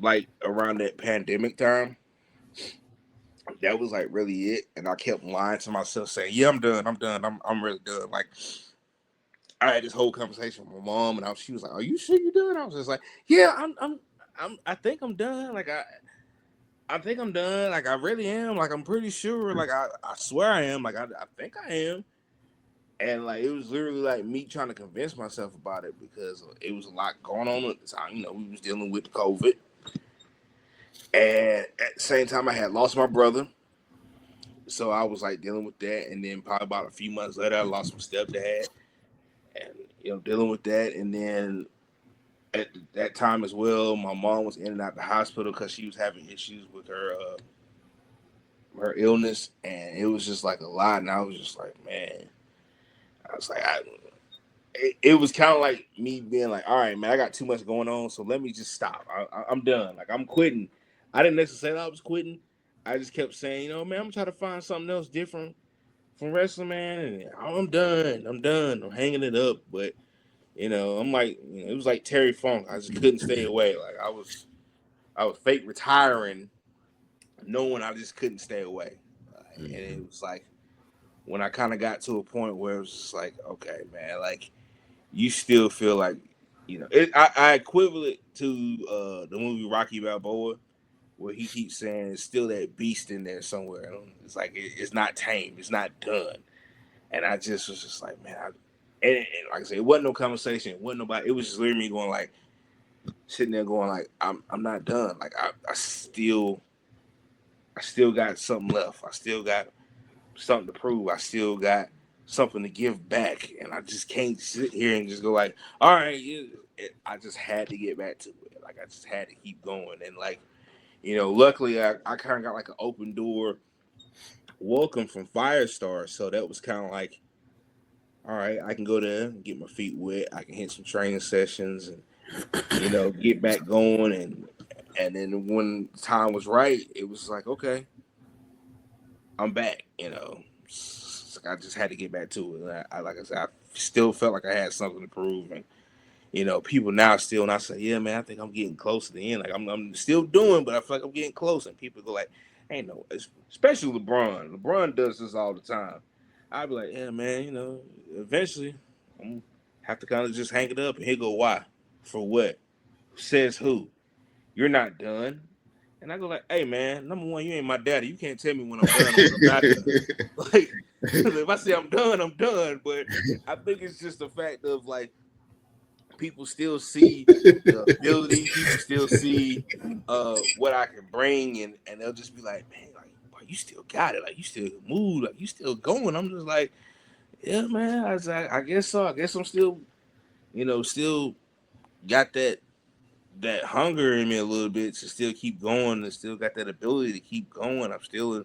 Like around that pandemic time, that was like really it. And I kept lying to myself saying, yeah, I'm done. I'm really done. Like I had this whole conversation with my mom and she was like, are you sure you're done? I was just like, yeah, I think I'm done. Like I think I'm done. Like I really am. Like I'm pretty sure. Like I swear I am. Like I think I am. And like it was literally like me trying to convince myself about it because it was a lot going on at the time. You know, we was dealing with COVID. And at the same time I had lost my brother. So I was like dealing with that. And then probably about a few months later I lost my stepdad. And you know, dealing with that. And then at that time as well, my mom was in and out the hospital because she was having issues with her illness, and it was just like a lot. And I was just like, man, I was like, it was kind of like me being like, all right, man, I got too much going on, so let me just stop. I'm done. Like, I'm quitting. I didn't necessarily say I was quitting. I just kept saying, man, I'm trying to find something else different from wrestling, man. And I'm done. I'm hanging it up. But I'm like, it was like Terry Funk. I just couldn't stay away. Like I was fake retiring, knowing I just couldn't stay away. And it was like when I kind of got to a point where it was just like, okay, man, like you still feel like, I equivalent it to the movie Rocky Balboa, where he keeps saying it's still that beast in there somewhere. It's like it's not tamed, it's not done. And I just was just like, man, and like I said, it wasn't no conversation, it wasn't nobody. It was just literally me going like, sitting there going like, I'm not done. Like I still got something left. I still got something to prove. I still got something to give back, and I just can't sit here and just go like, all right, I just had to get back to it. Like I just had to keep going, and like, luckily I kind of got like an open door welcome from Firestar, so that was kind of like, all right, I can go there and get my feet wet. I can hit some training sessions and get back going, and then when time was right, it was like, okay, I'm back. I just had to get back to it. And I like I said, I still felt like I had something to prove, and people now still not say, yeah, man, I think I'm getting close to the end. Like I'm still doing, but I feel like I'm getting close, and people go like, ain't no, especially LeBron. LeBron does this all the time. I'd be like, yeah, man, eventually I'm gonna have to kind of just hang it up, and he'll go, why? For what? Says who? You're not done. And I go like, hey, man, number one, you ain't my daddy. You can't tell me when I'm done or when I'm not done. Like, if I say I'm done, I'm done. But I think it's just the fact of, like, people still see the ability. People still see what I can bring. And they'll just be like, man, like, boy, you still got it. Like, you still move. Like, you still going. I'm just like, yeah, man. I guess so. I guess I'm still, still got that hunger in me a little bit to still keep going, and still got that ability to keep going. I'm still,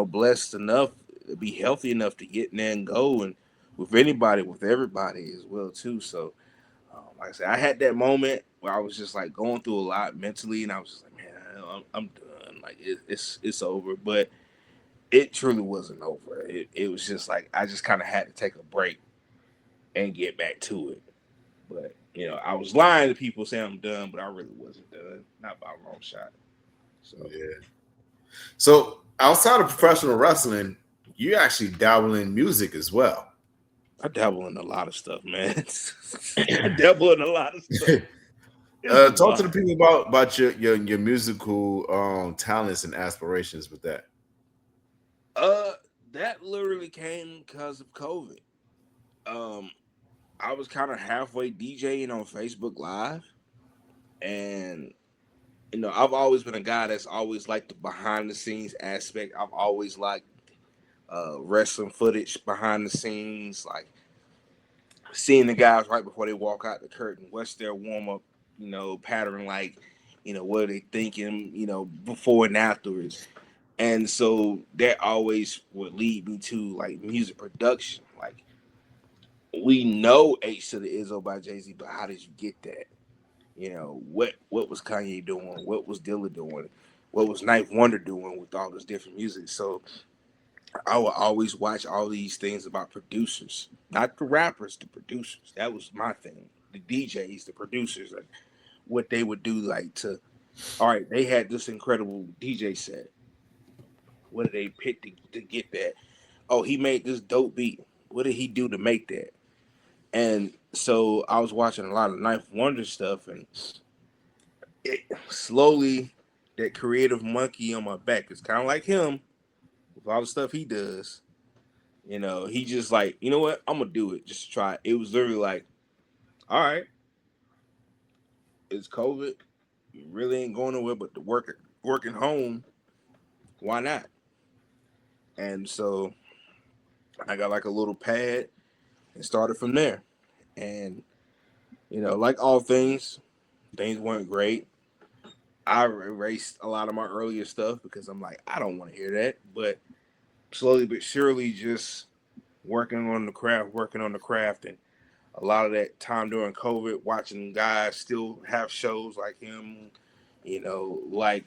blessed enough to be healthy enough to get in there and go, and with everybody as well too. So, like I said, I had that moment where I was just like going through a lot mentally, and I was just like, man, I'm done. Like it's over, but it truly wasn't over. It was just like I just kind of had to take a break and get back to it. But I was lying to people saying I'm done, but I really wasn't done. Not by a long shot. So yeah. So outside of professional wrestling, you actually dabble in music as well. I dabble in a lot of stuff, man. I dabble in a lot of stuff. Talk to the people about your musical talents and aspirations with that. That literally came because of COVID. I was kind of halfway DJing on Facebook Live, and I've always been a guy that's always liked the behind the scenes aspect. I've always liked wrestling footage behind the scenes, like seeing the guys right before they walk out the curtain. What's their warm up, pattern like? What are they thinking? Before and afterwards. And so that always would lead me to like music production. Like we know H to the Izzo by Jay-Z, but how did you get that? What was Kanye doing? What was Dilla doing? What was Ninth Wonder doing with all this different music? So I would always watch all these things about producers, not the rappers, the producers. That was my thing. The DJs, the producers, like what they would do, like all right, they had this incredible DJ set. What did they pick to get that? Oh, he made this dope beat. What did he do to make that? And so I was watching a lot of Ninth Wonder stuff, and it slowly, that creative monkey on my back is kind of like him with all the stuff he does. He just like, you know what? I'm gonna do it. Just try it. It was literally like, all right, it's COVID. You really ain't going nowhere but to working home. Why not? And so I got like a little pad and started from there. And Like all things weren't great. I erased a lot of my earlier stuff because I'm like, I don't want to hear that. But slowly but surely, just working on the craft, and a lot of that time during COVID, watching guys still have shows like him, like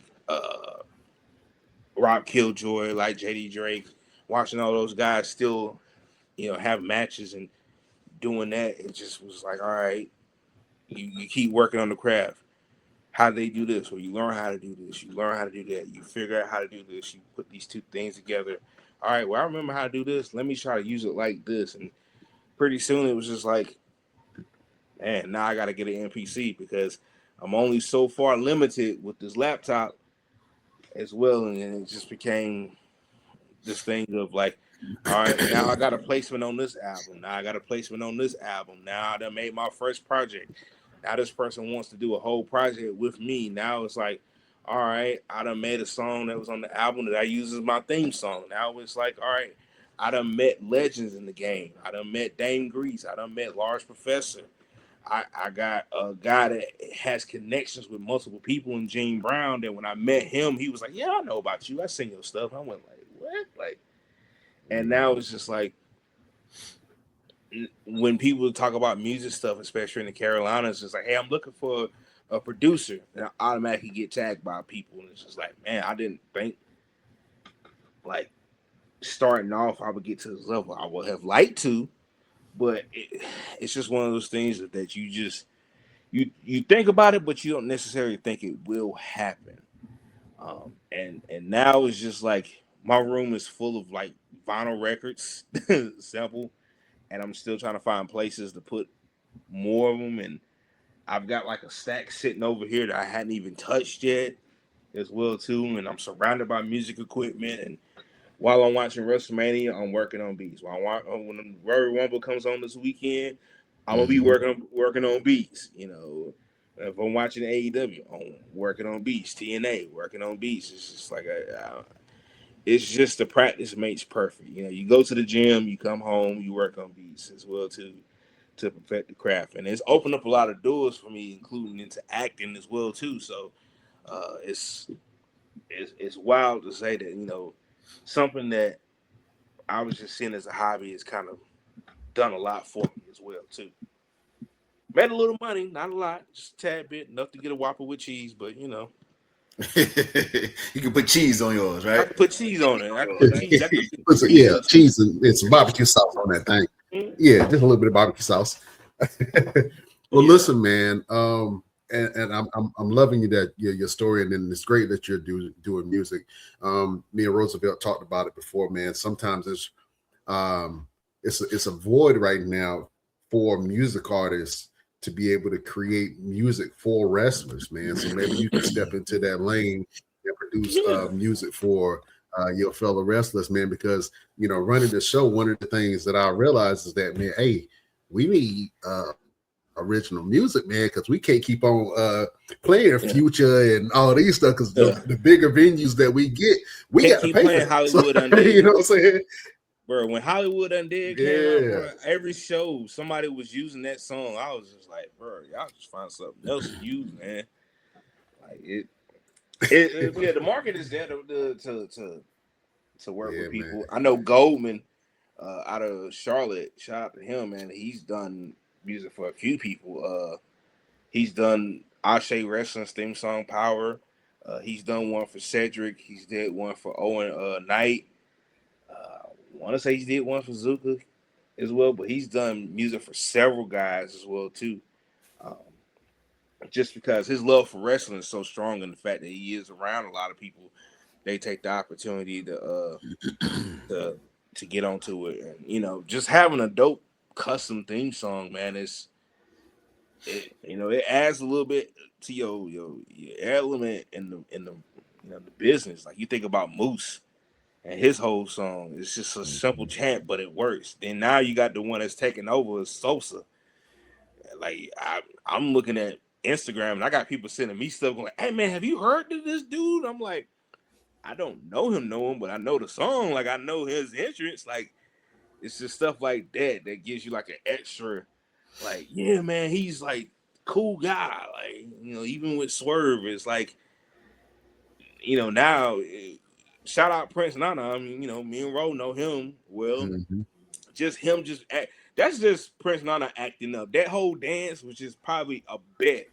Rob Killjoy, like JD Drake, watching all those guys still, have matches and doing that. It just was like, all right, you keep working on the craft. How they do this, or you learn how to do this, you learn how to do that, you figure out how to do this, you put these two things together. All right, well, I remember how to do this. Let me try to use it like this. And pretty soon it was just like, man, now I got to get an NPC because I'm only so far limited with this laptop as well. And then it just became this thing of like, all right, now I got a placement on this album. Now I got a placement on this album. Now I done made my first project. Now this person wants to do a whole project with me. Now it's like, all right, I done made a song that was on the album that I use as my theme song. Now it's like, all right, I done met legends in the game. I done met Dame Grease. I done met Large Professor. I got a guy that has connections with multiple people in Gene Brown that when I met him, he was like, yeah, I know about you. I seen your stuff. I went like, what? Like, and now it's just like, when people talk about music stuff, especially in the Carolinas, it's like, hey, I'm looking for a producer. And I automatically get tagged by people. And it's just like, man, I didn't think like starting off I would get to this level. I would have liked to, but it's just one of those things that you just you think about it, but you don't necessarily think it will happen. And now it's just like my room is full of like vinyl records, sample, and I'm still trying to find places to put more of them. And I've got like a stack sitting over here that I hadn't even touched yet as well too. And I'm surrounded by music equipment. And while I'm watching WrestleMania, I'm working on beats. When the Royal Rumble comes on this weekend, I'm gonna be working on beats. If I'm watching AEW, I'm working on beats. TNA, working on beats. It's just like it's just the practice makes perfect. You go to the gym, you come home, you work on beats as well too to perfect the craft, and it's opened up a lot of doors for me, including into acting as well too. So it's wild to say that something that I was just seeing as a hobby has kind of done a lot for me as well too. Made a little money, not a lot, just a tad bit, enough to get a Whopper with cheese, but You can put cheese on yours, I right? can put cheese on it. I can put cheese. Yeah, cheese and some barbecue sauce on that thing. Yeah, just a little bit of barbecue sauce. Well, listen, man. And I'm loving you that your story, and then it's great that you're doing music. Me and Roosevelt talked about it before, man. Sometimes it's a void right now for music artists to be able to create music for wrestlers, man. So maybe you can step into that lane and produce music for your fellow wrestlers, man. Because running the show, one of the things that I realized is that, man, hey, we need original music, man, because we can't keep on playing Future and all these stuff, because the bigger venues that we get, we got to pay for it. Hollywood Undead. You know what I'm saying? Bro, when Hollywood Undead came out, bro, every show somebody was using that song. I was just like, bro, y'all just find something else to use, man. Like the market is there to work with people. Man. I know Goldman out of Charlotte. Shout out to him, man. He's done music for a few people. He's done Ashe Wrestling's theme song Power. He's done one for Cedric. He's did one for Owen Knight. I want to say he did one for Zuka as well, but he's done music for several guys as well too. Just because his love for wrestling is so strong, and the fact that he is around a lot of people, they take the opportunity to get onto it. And just having a dope custom theme song, man, it adds a little bit to your element in the the business. Like you think about Moose. And his whole song is just a simple chant, but it works. Then now you got the one that's taking over is Sosa. Like I'm looking at Instagram and I got people sending me stuff going, "Hey man, have you heard of this dude?" I'm like, I don't know him, but I know the song. Like I know his entrance. Like it's just stuff like that gives you like an extra like, yeah, man, he's like cool guy. Like, even with Swerve, it's like, now, shout out Prince Nana. I mean, me and Ro know him well. Mm-hmm. Just him, that's just Prince Nana acting up. That whole dance was just probably a bet.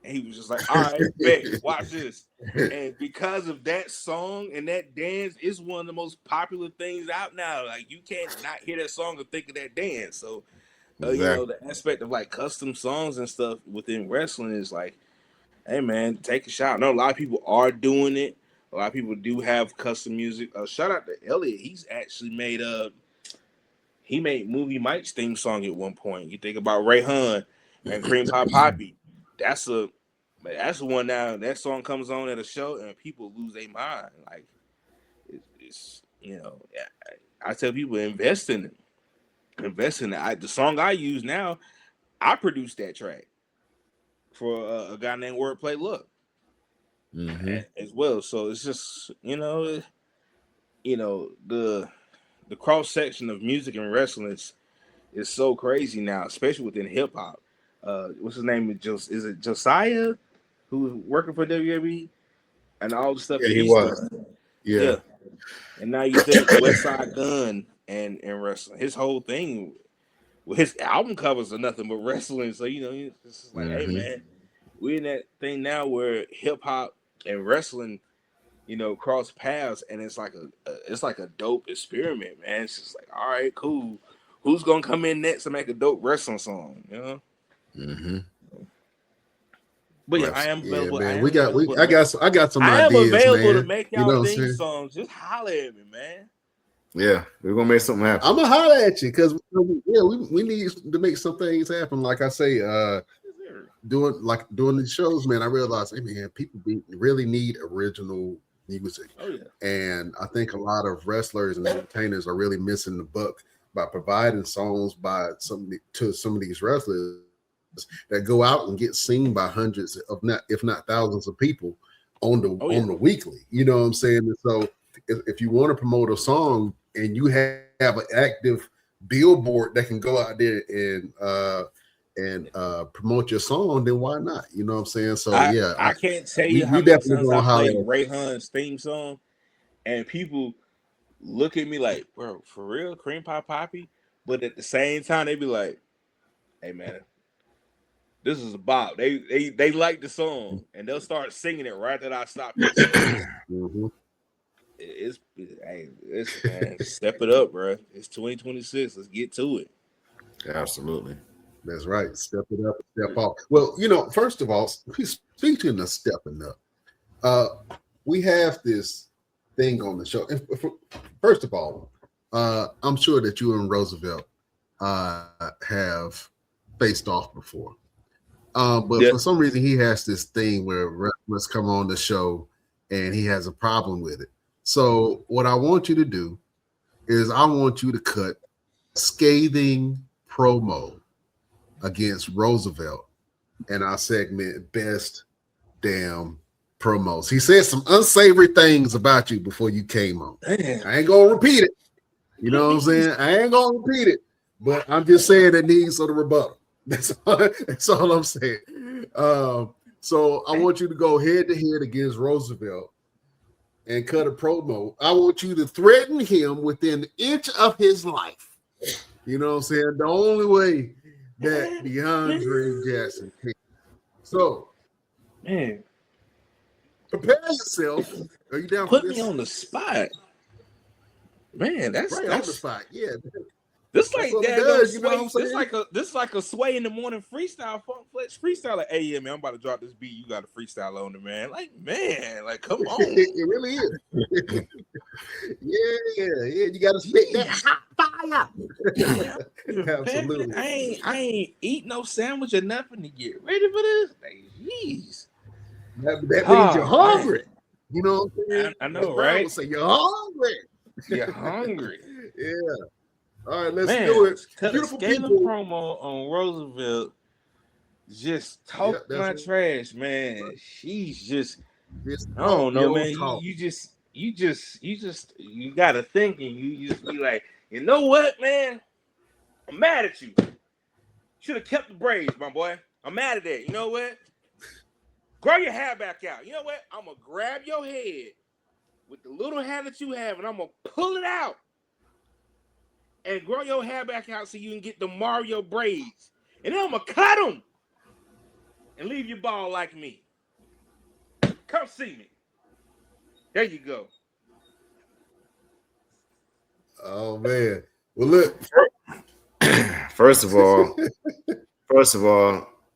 And he was just like, all right, bet, watch this. And because of that song and that dance, it's one of the most popular things out now. Like, you can't not hear that song and think of that dance. So, Exactly. the aspect of like custom songs and stuff within wrestling is like, hey man, take a shot. I know a lot of people are doing it. A lot of people do have custom music. Shout out to Elliot. He's actually made he made Movie Mike's theme song at one point. You think about Ray Hun and Cream Pie Poppy. That's one now. That song comes on at a show and people lose their mind. Like it's I tell people invest in it. Invest in it. The song I use now, I produced that track for a guy named Wordplay Look as well. So it's just the cross section of music and wrestling is so crazy now, especially within hip hop. What's his name? Is it Josiah, who's working for WWE and all the stuff that he he's was. done? Yeah. And now you think West Side Gun and wrestling, his whole thing. Well, his album covers are nothing but wrestling. So it's just like, hey man, we're in that thing now where hip hop and wrestling, cross paths, and it's like a dope experiment, man. It's just like, all right, cool. Who's gonna come in next to make a dope wrestling song? But yeah, I am available. Man, I I got some I am ideas, available man. to make y'all theme songs. Just holler at me, man. Yeah, we're gonna make something happen. I'm gonna holler at you because we need to make some things happen. Like I say, doing the shows, man. I realized, hey man, people really need original music. Oh yeah. And I think a lot of wrestlers and entertainers are really missing the buck by providing songs to some of these wrestlers that go out and get seen by hundreds of if not thousands of people on the weekly. You know what I'm saying? And so if you want to promote a song and you have an active billboard that can go out there and promote your song, then why not? You know what I'm saying? So I can't tell you how many times I played Ray Hun's theme song and people look at me like, bro, for real, Cream Pie Poppy? But at the same time, they be like, hey man, this is a bop. They like the song and they'll start singing it right that I stop it. It's man, step it up, bro. It's 2026. Let's get to it. Absolutely. That's right. Step it up, step off. Well, first of all, speaking of stepping up, we have this thing on the show. First of all, I'm sure that you and Roosevelt have faced off before. But for some reason, he has this thing where wrestlers come on the show and he has a problem with it. So what I want you to do is I want you to cut scathing promo against Roosevelt and our segment Best Damn Promos. He said some unsavory things about you before you came on. Damn. I ain't gonna repeat it. You know what I'm saying? I ain't gonna repeat it, but I'm just saying it needs sort of rebuttal. That's all I'm saying. So I want you to go head to head against Roosevelt and cut a promo. I want you to threaten him within an inch of his life. You know what I'm saying? The only way that DeAndre Jackson can. So, man, prepare yourself. Are you down Put for this? me on the spot. Man, that's right on the spot. Yeah. This like that. Does, you know what I'm saying? This is like a sway in the morning freestyle, funk flex freestyle. Like, hey, yeah, man, I'm about to drop this beat. You got a freestyle on it, man. Like, come on. It really is. yeah. You got to spit that hot fire. Absolutely. I ain't eat no sandwich or nothing to get ready for this. Like, jeez. That means you're hungry. Man. You know what I'm saying? I know, right? Say you're hungry. You're hungry. Yeah. All right, let's do it. Beautiful people. Promo on Roosevelt. Just talk my trash, man. She's just I don't know, man. You gotta think and you just be like, you know what, man? I'm mad at you. Should have kept the braids, my boy. I'm mad at that. You know what? Grow your hair back out. You know what? I'm going to grab your head with the little hair that you have, and I'm going to pull it out and grow your hair back out so you can get the Mario braids. And then I'm going to cut them and leave you bald like me. Come see me. There you go. Oh, man. Well, look. First of all,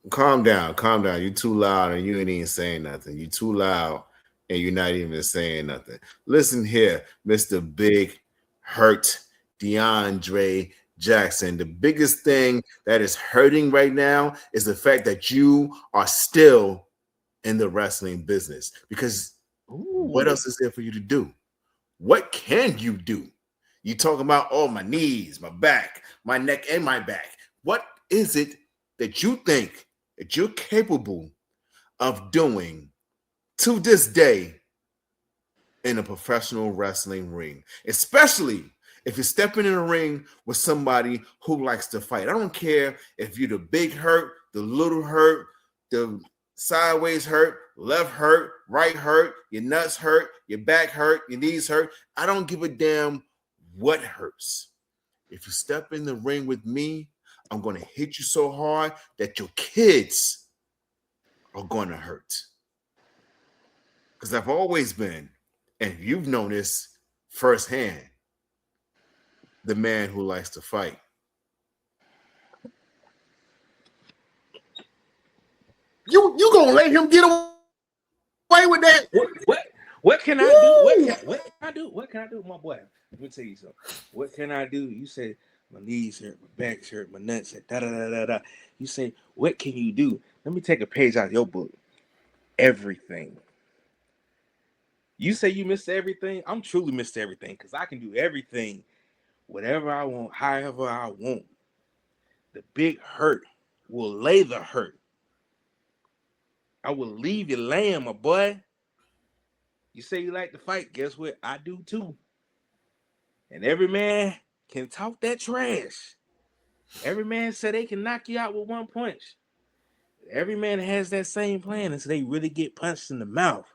calm down. You're too loud and you ain't even saying nothing. You're too loud and you're not even saying nothing. Listen here, Mr. Big Hurt DeAndre Jackson. The biggest thing that is hurting right now is the fact that you are still in the wrestling business, because what else is there for you to do? What can you do? You talking about, oh, my knees, my back, my neck, and my back. What is it that you think that you're capable of doing to this day in a professional wrestling ring, especially if you're stepping in a ring with somebody who likes to fight? I don't care if you're the big hurt, the little hurt, the sideways hurt, left hurt, right hurt, your nuts hurt, your back hurt, your knees hurt. I don't give a damn what hurts. If you step in the ring with me, I'm going to hit you so hard that your kids are going to hurt. Because I've always been, and you've known this firsthand, the man who likes to fight. You gonna let him get away with that? What can I do? What can I do, my boy? Let me tell you something. What can I do? You said my knees hurt, my back hurt, my nuts hurt, da da da da da. You say, what can you do? Let me take a page out of your book. Everything. You say you missed everything. I'm truly missed everything, because I can do everything, whatever I want, however I want. The big hurt will lay the hurt. I will leave you laying, my boy. You say you like to fight. Guess what? I do too. And every man can talk that trash. Every man said they can knock you out with one punch. Every man has that same plan until they really get punched in the mouth.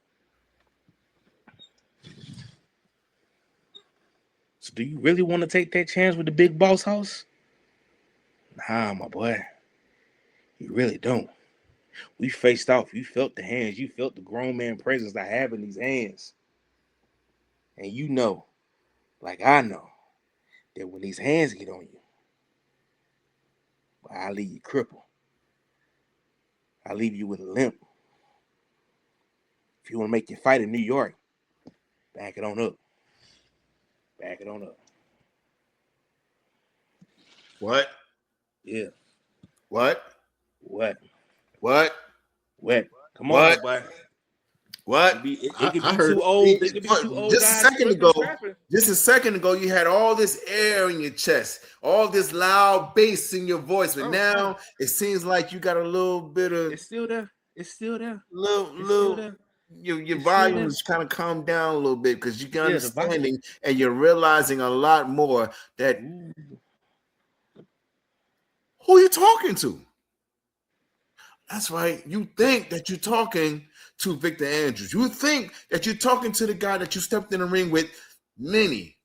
So do you really want to take that chance with the big boss house? Nah, my boy. You really don't. We faced off. You felt the hands. You felt the grown man presence I have in these hands. And you know, like I know, that when these hands get on you, I'll leave you crippled. I'll leave you with a limp. If you want to make your fight in New York, back it on up. Back it on up. What? Yeah. What? What? Come on, boy. What? It could be too old. It could be too old. Just a second ago, you had all this air in your chest, all this loud bass in your voice, but now it seems like you got a little bit of. It's still there. Little. Your volume is kind of calmed down a little bit, because you're understanding and you're realizing a lot more that who you talking to. That's right. You think that you're talking to Victor Andrews. You think that you're talking to the guy that you stepped in the ring with many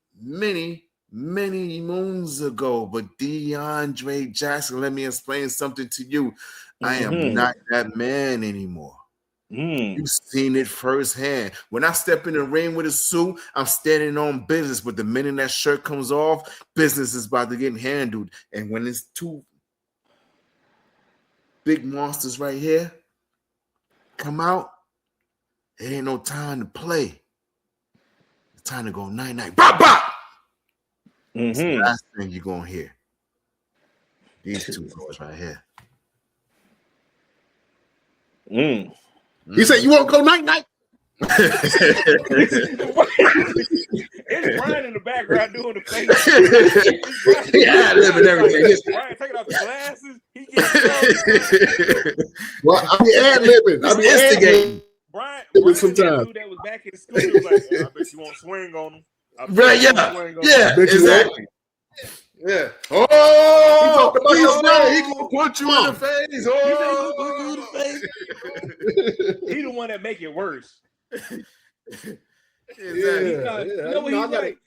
moons ago. But DeAndre Jackson, let me explain something to you. I am not that man anymore. You've seen it firsthand. When I step in the ring with a suit, I'm standing on business. But the minute that shirt comes off, business is about to get handled. And when it's two big monsters right here come out, it ain't no time to play. It's time to go night-night. Bop, bop! That's the last thing you're going to hear. These two boys right here. He said, you won't go night-night? It's Brian in the background doing the face. Yeah, living everything. Brian taking off the glasses. He getting well, I'll be ad-libbing. I'll be instigating. Brian sometimes. That was back in school. Was like, I bet you won't swing on him. Right, yeah, exactly. Yeah. He talked about your brother. He gonna punch you in the face. He said he gonna punch you in the face. He the one that make it worse. Exactly. Yeah, You know what he's like?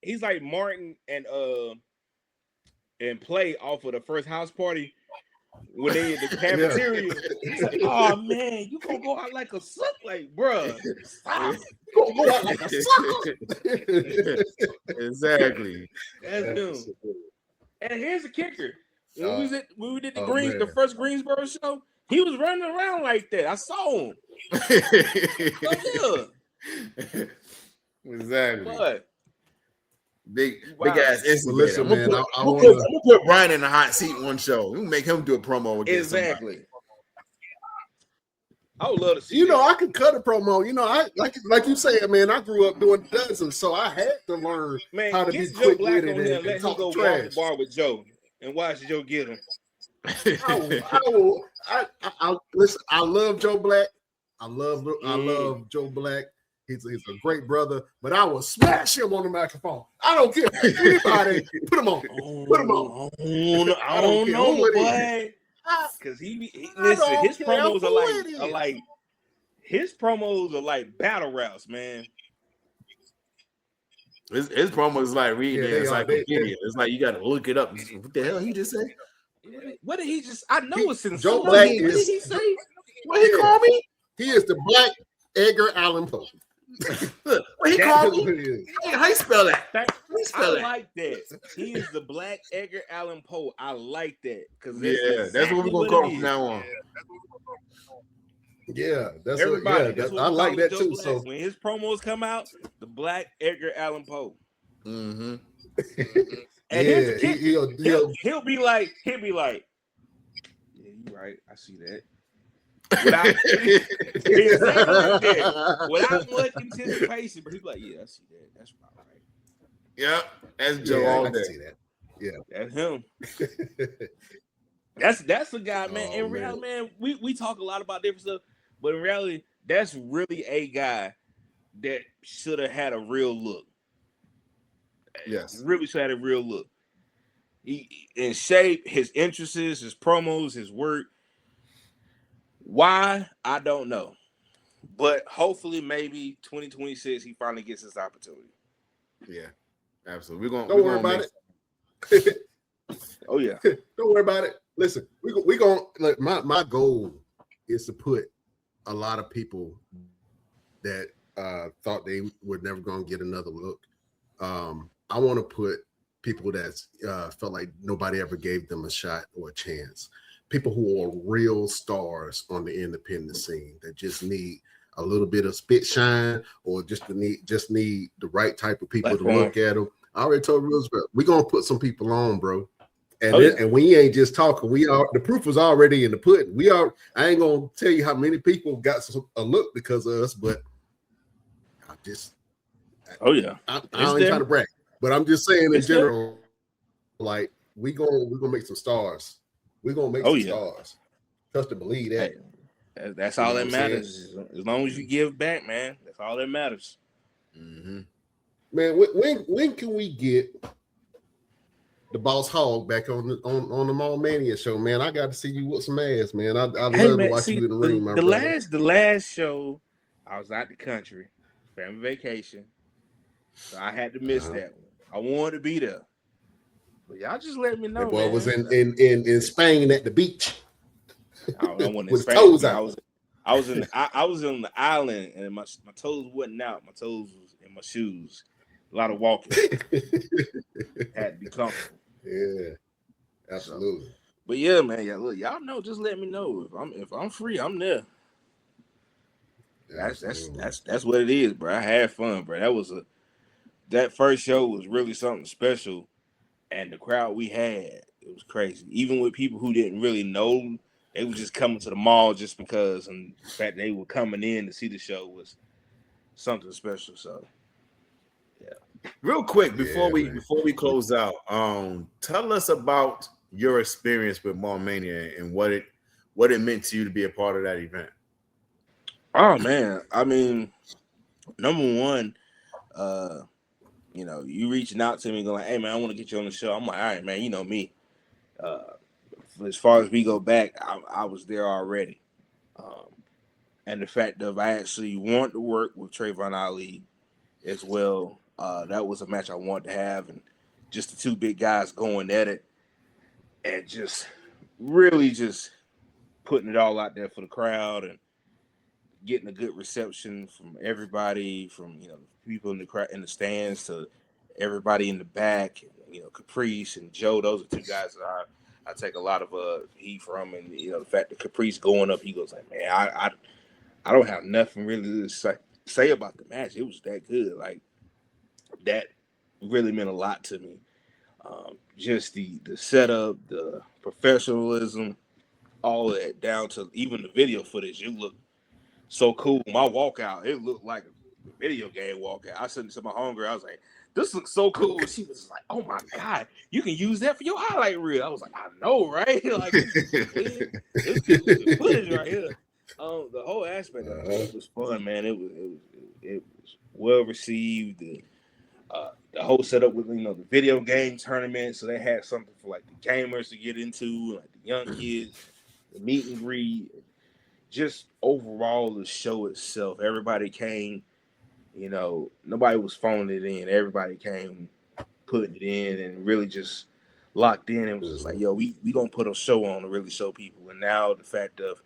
He's like Martin and Play off of the first house party when they in the cafeteria. He's like, oh man, you gonna go out like a suck, like, bruh, stop. You gonna go out like a sucker. Exactly. That's him. And here's the kicker: when we did man. the first Greensboro show, he was running around like that. I saw him. Exactly. What? Big ass instigator. Well, listen, man, I'm gonna put Brian in the hot seat one show. We'll make him do a promo again. Exactly. I would love to see. You know, I could cut a promo. You know, I like you said, man. I grew up doing dozens, so I had to learn how to be quick with it and let him go trash. walk the bar with Joe and watch Joe get him. I listen. I love Joe Black. I love Joe Black. He's a great brother, but I will smash him on the microphone. I don't care. Anybody, put him on. Put him on. I don't know, boy. Because listen, his promos are like his promos are like battle raps, man. His promo is like reading the encyclopedia. It's like you got to look it up. What the hell he just said? What did he just? I know it's in Joe Black. What did he say? What he call me? He is the Black Edgar Allan Poe. What he call me? How you spell that? I like that. He is the Black Edgar Allan Poe. I like that because that's what we're gonna call from now on. Yeah, that's everybody. What I like that too. Black. So when his promos come out, the Black Edgar Allan Poe. Mm-hmm. And he'll be like, yeah, you're right. I see that. Without much anticipation, but he's like, yeah, I see that. That's about right. Yeah, that's Joe all day. See that. Yeah, that's him. that's the guy, man. In reality, man, we talk a lot about different stuff, but in reality, that's really a guy that should have had a real look. Yes, really should have had a real look. He in shape, his interests, his promos, his work. Why? I don't know. But hopefully, maybe 2026, he finally gets his opportunity. Yeah, absolutely. Don't worry about it. Oh, yeah. Don't worry about it. Listen, we going to, my goal is to put a lot of people that thought they were never going to get another look. I want to put people that felt like nobody ever gave them a shot or a chance. People who are real stars on the independent scene that just need a little bit of spit shine or just need the right type of people to look at them. I already told Roosevelt, we're gonna put some people on, bro. And and we ain't just talking. The proof was already in the pudding. I ain't gonna tell you how many people got a look because of us, but I ain't trying to brag, but I'm just saying in general, like we're gonna make some stars. We're gonna make some stars. Trust to believe that. Hey, that's all that matters. As long as you give back, man, that's all that matters. Mm-hmm. Man, when can we get the Boss Hog back on the Mall Mania show, man? I got to see you with some ass, man. I love to watch you in the ring, my brother. The last show, I was out the country, family vacation, so I had to miss that one. I wanted to be there. But y'all just let me know. That boy was in Spain at the beach. I wasn't with in Spain. Toes out. I was on the island and my toes wasn't out. My toes was in my shoes. A lot of walking. Had to be comfortable. Yeah, absolutely. But yeah, man, look, y'all know. Just let me know if I'm free. I'm there. That's what it is, bro. I had fun, bro. That first show was really something special. And the crowd we had, it was crazy. Even with people who didn't really know, they were just coming to the mall just because, and the fact they were coming in to see the show was something special. So, yeah. Real quick before we close out, tell us about your experience with Mall Mania and what it meant to you to be a part of that event. Oh man, I mean, number one, you reaching out to me going like, hey man, I want to get you on the show. I'm like, all right, man, you know me. As far as we go back, I was there already. And the fact of I actually want to work with Trayvon Ali as well. That was a match I wanted to have, and just the two big guys going at it, and just really just putting it all out there for the crowd and getting a good reception from everybody, from people in the stands to everybody in the back. Caprice and Joe, those are two guys that I take a lot of heat from, and the fact that Caprice going up, he goes like, man, I don't have nothing really to say about the match. It was that good. Like, that really meant a lot to me. Just the setup, the professionalism, all of that, down to even the video footage. It looked so cool. My walkout, it looked like a video game walkout. I said to my homegirl, I was like, this looks so cool. She was like, oh my God, you can use that for your highlight reel. I was like, I know, right? Like, it's good footage right here. The whole aspect of it was fun, man. It was well received. The whole setup with the video game tournament, so they had something for like the gamers to get into, like the young kids, the meet and greet. Just overall, the show itself, everybody came. Nobody was phoning it in. Everybody came putting it in and really just locked in and was just like, yo, we gonna put a show on to really show people. And now the fact of,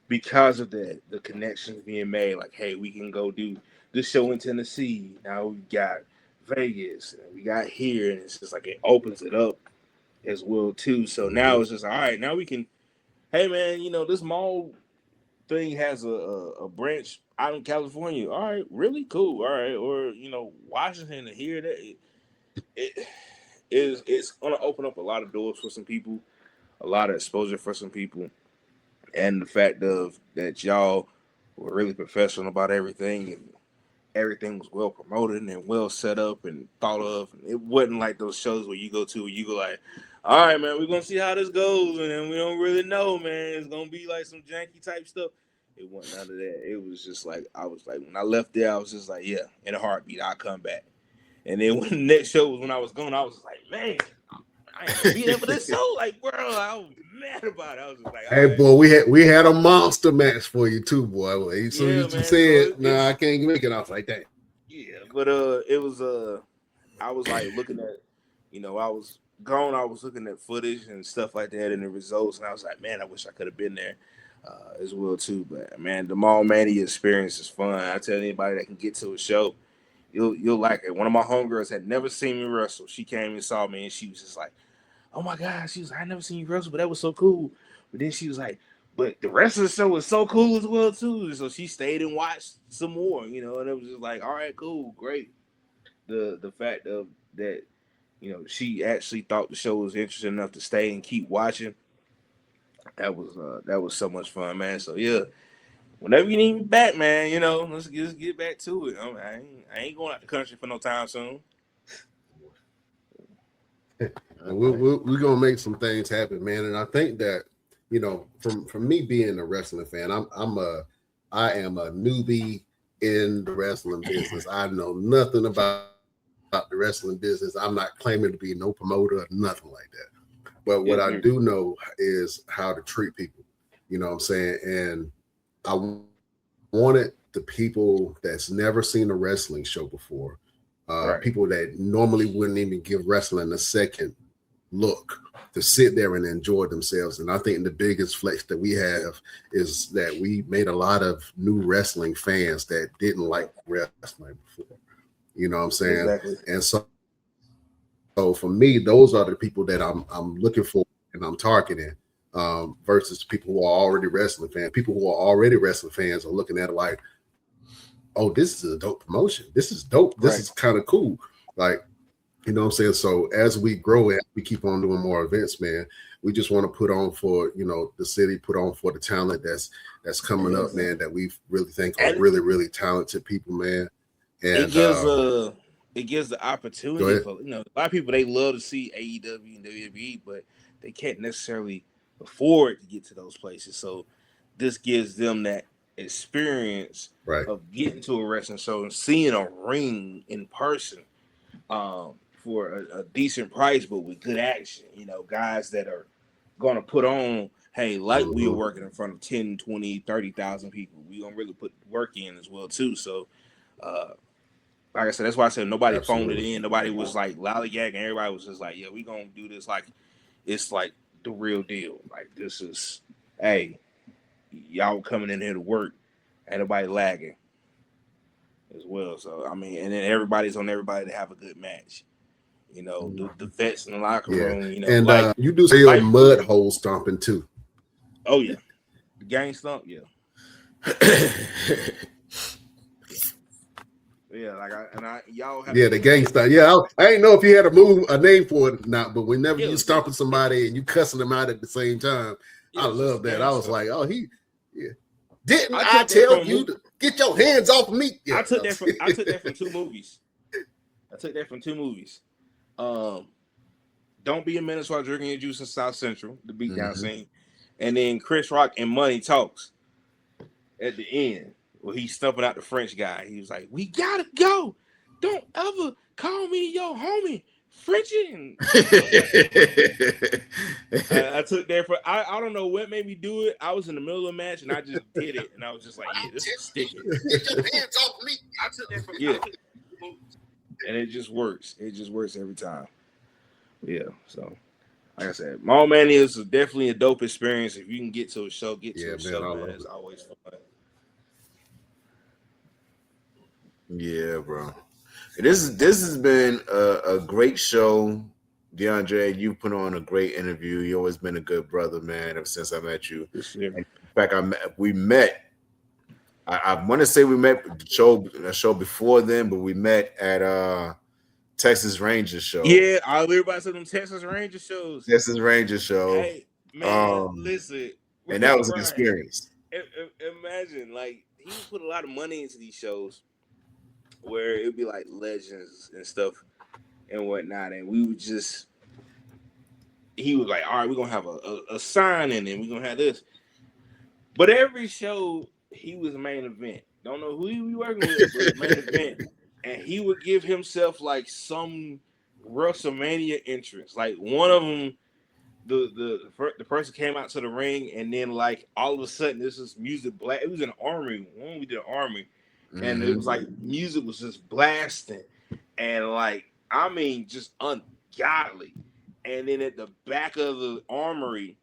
because of that, the connections being made, like, hey, we can go do this show in Tennessee. Now we got Vegas, and we got here, and it's just like it opens it up as well too. So now it's just all right. Now we can, hey man, this mall thing has a branch out in California. All right, really cool. All right, or Washington, to hear that it's gonna open up a lot of doors for some people, a lot of exposure for some people. And the fact of that y'all were really professional about everything, and everything was well promoted and well set up and thought of. It wasn't like those shows where you go like, all right, man, we're going to see how this goes, and then we don't really know, man. It's going to be like some janky type stuff. It wasn't none of that. It was just like, I was like, when I left there, I was just like, yeah, in a heartbeat, I'll come back. And then when the next show was when I was gone, I was like, man, I ain't gonna be there for this show. Like, bro, I was mad about it. I was just like, hey, right. boy, we had a monster match for you too, boy. As soon as you said, "Nah, I can't make it," I was like, "That." Yeah, but it was I was like looking at, I was gone. I was looking at footage and stuff like that and the results, and I was like, man, I wish I could have been there as well too. But man, the Mall Mania experience is fun. I tell anybody that can get to a show, you'll like it. One of my homegirls had never seen me wrestle. She came and saw me, and she was just like, oh my God, she was like, I never seen you wrestle, but that was so cool. But then she was like, but the rest of the show was so cool as well too. So she stayed and watched some more, and it was just like, all right, cool, great. The fact of that, she actually thought the show was interesting enough to stay and keep watching. That was so much fun, man. So yeah, whenever you need me back, man, let's just get back to it. I ain't going out the country for no time soon. We're gonna make some things happen, man. And I think that from me being a wrestling fan, I am a newbie in the wrestling business. I know nothing about the wrestling business. I'm not claiming to be no promoter or nothing like that. But what I do know is how to treat people. You know what I'm saying? And I wanted the people that's never seen a wrestling show before, people that normally wouldn't even give wrestling a second look, to sit there and enjoy themselves. And I think the biggest flex that we have is that we made a lot of new wrestling fans that didn't like wrestling before. You know what I'm saying? Exactly. And so for me, those are the people that I'm looking for and I'm targeting, versus people who are already wrestling fans. People who are already wrestling fans are looking at it like, oh, this is a dope promotion. This is dope. This is kind of cool. Like, you know what I'm saying? So as we grow and we keep on doing more events, man, we just want to put on for, the city, put on for the talent that's coming up, man, that we really think are really, really talented people, man. And it gives the opportunity for, a lot of people, they love to see AEW and WWE, but they can't necessarily afford to get to those places. So this gives them that experience of getting to a wrestling show and seeing a ring in person. for a decent price, but with good action. You know, guys that are going to put on, hey, like we are working in front of 10, 20, 30,000 people. We going to really put work in as well, too. So, like I said, that's why I said nobody phoned it in. Nobody was like lollygagging. Everybody was just like, yeah, we going to do this like it's like the real deal. Like, this is, hey, y'all coming in here to work. Ain't nobody lagging as well. So, I mean, and then everybody's on everybody to have a good match. You know, the vets in the locker room, you know. And you do say your mud hole stomping, too. Oh, yeah. The gang stomp, yeah. Yeah, like y'all have the gangsta. Yeah, I ain't know if you had a name for it or not, but whenever you stomping somebody and you cussing them out at the same time, I love that. I was like, oh, didn't I tell you to get your hands off me? Yeah, I took that from two movies. Don't Be a Menace While Drinking Your Juice in South Central, the beatdown scene, and then Chris Rock and Money Talks at the end. Well, he's stumping out the French guy. He was like, "We gotta go. Don't ever call me your homie, Frenchie." I took that for. I don't know what made me do it. I was in the middle of a match and I just did it, and I was just like, "Yeah, this is sticking." Get your hands off me. I took that for and it just works. It just works every time. Yeah. So, like I said, Mall Mania is definitely a dope experience. If you can get to a show, show. Man, it's always fun. Yeah, bro. This has been a great show, DeAndre. You put on a great interview. You always been a good brother, man. Ever since I met you. In fact, we met. I want to say we met a show before then, but we met at Texas Rangers show. Yeah, I heard about some of them Texas Rangers shows. Texas Rangers show. Hey, man, listen. And that was an experience. Imagine, like, he put a lot of money into these shows where it'd be like legends and stuff and whatnot, and we would just. He was like, "All right, we're gonna have a signing, and we're gonna have this." But every show, he was main event. Don't know who he was working with, but main event. And he would give himself like some WrestleMania entrance. Like one of them, the person came out to the ring, and then like all of a sudden, this is music blast. It was an army. When we did an army, and it was like music was just blasting, and like I mean, just ungodly. And then at the back of the armory,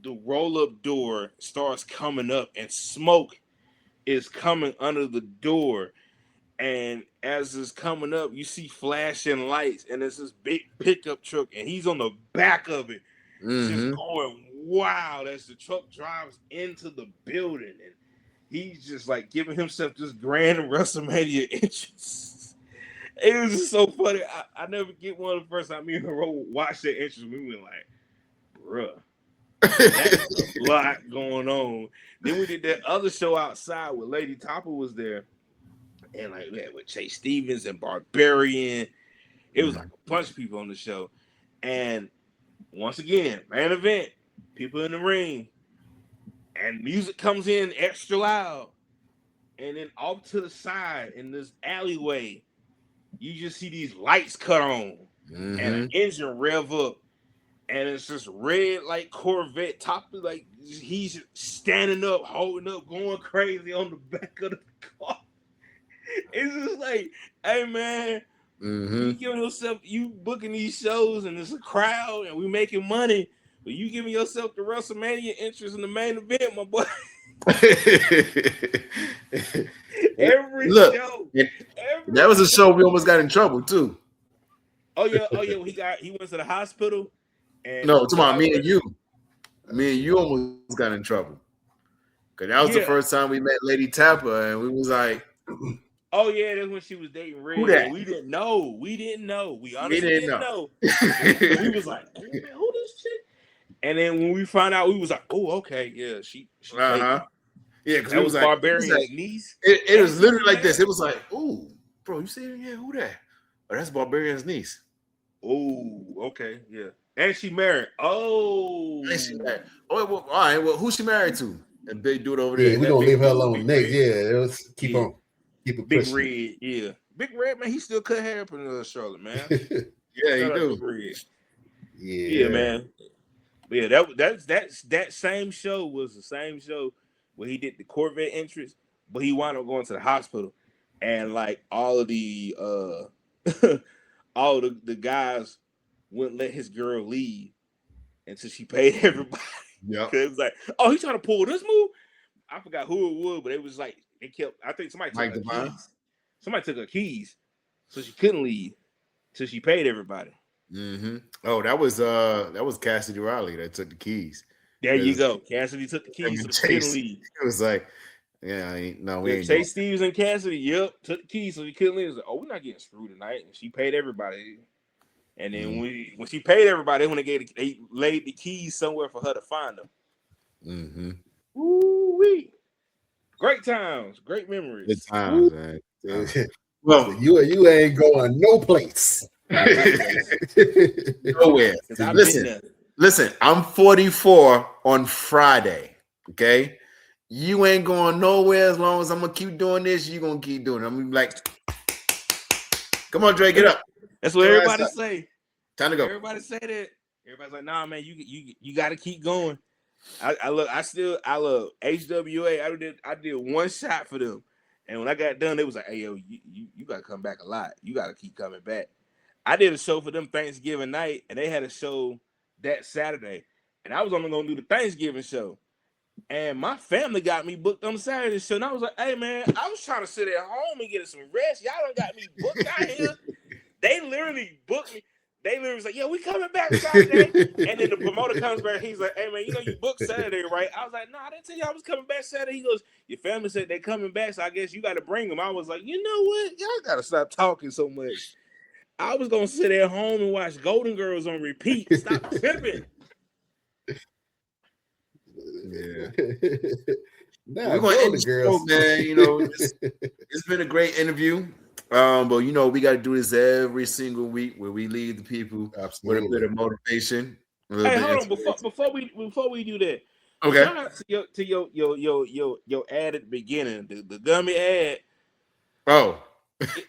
the roll-up door starts coming up, and smoke is coming under the door. And as it's coming up, you see flashing lights, and it's this big pickup truck, and he's on the back of it, just going wow. As the truck drives into the building, and he's just like giving himself this grand WrestleMania entrance. It was just so funny. I never get one of the first time me and Hero watched that entrance. We were like, bruh. That's a lot going on. Then we did that other show outside where Lady Topper was there, and like we had with Chase Stevens and Barbarian. It was like a bunch of people on the show. And once again, main event, people in the ring, and music comes in extra loud. And then off to the side in this alleyway, you just see these lights cut on and an engine rev up. And it's just red like Corvette, top of like he's standing up, holding up, going crazy on the back of the car. It's just like, hey man, you giving yourself, you booking these shows and it's a crowd and we making money, but you giving yourself the WrestleMania interest in the main event, my boy. Show. That was a show we almost got in trouble too. Oh yeah. He went to the hospital. And no, it's about me and you. Me and you almost got in trouble. Cause that was the first time we met Lady Tapper, and we was like, "Oh yeah, that's when she was dating Red." We didn't know. We honestly didn't know. We was like, "Who this chick?" And then when we found out, we was like, "Oh, okay, yeah, she." Yeah, because it was like, Barbarian's niece. It was literally like this. It was like, "Oh, bro, you see her? Yeah, who that? Oh, that's Barbarian's niece." Oh, okay, yeah. And she married. Oh. And she married. Oh, well, all right. Well, who's she married to? And they do it over there. Yeah, we're gonna leave her alone next. Yeah, let's keep on. Keep it Big pushing. Red. Yeah. Big Red, man, he still cut hair up in Charlotte, man. Yeah, you Shout out do. Big Red. Yeah, Yeah, man. But yeah, that same show was the same show where he did the Corvette entrance, but he wound up going to the hospital, and like all of the all the guys wouldn't let his girl leave until she paid everybody. Yep. Cause it was like, oh, he's trying to pull this move. I forgot who it was, but it was like they kept. I think somebody took Mike her Devine? keys. Somebody took her keys, so she couldn't leave till she paid everybody. Mm-hmm. Oh, that was Cassidy Riley that took the keys. There you go. Cassidy took the keys, so she couldn't Chase. leave. It was like, yeah, we ain't. Chase Stevens and Cassidy, yep, took the keys, so he couldn't leave. It was like, oh, we're not getting screwed tonight, and she paid everybody. And then when she paid everybody, when they laid the keys somewhere for her to find them. Mm-hmm. Woo-wee. Great times, great memories. Good times, man. Well, you ain't going no place. Nowhere. Listen, I'm 44 on Friday. Okay. You ain't going nowhere as long as I'm gonna keep doing this. You're gonna keep doing it. I'm gonna be like, come on, Dre, get up. That's what everybody say. Time to go. Everybody say that. Everybody's like, nah, man, you gotta keep going. I love HWA. I did one shot for them. And when I got done, it was like, hey, yo, you got to come back a lot. You got to keep coming back. I did a show for them Thanksgiving night, and they had a show that Saturday. And I was only going to do the Thanksgiving show. And my family got me booked on Saturday show. And I was like, hey, man, I was trying to sit at home and get some rest. Y'all done got me booked out here. They literally booked me. They literally was like, yeah, we coming back Saturday. And then the promoter comes back. He's like, hey, man, you know you booked Saturday, right? I was like, no, I didn't tell you I was coming back Saturday. He goes, your family said they're coming back, so I guess you got to bring them. I was like, you know what? Y'all got to stop talking so much. I was going to sit at home and watch Golden Girls on repeat. Stop tripping. Yeah. Nah, we're going to end the girls, show, man. You know, it's been a great interview. But you know, we got to do this every single week where we leave the people with a bit of motivation. Hey, hold on, before we do that. Okay. Shout out to your ad at the beginning, the gummy ad. Oh.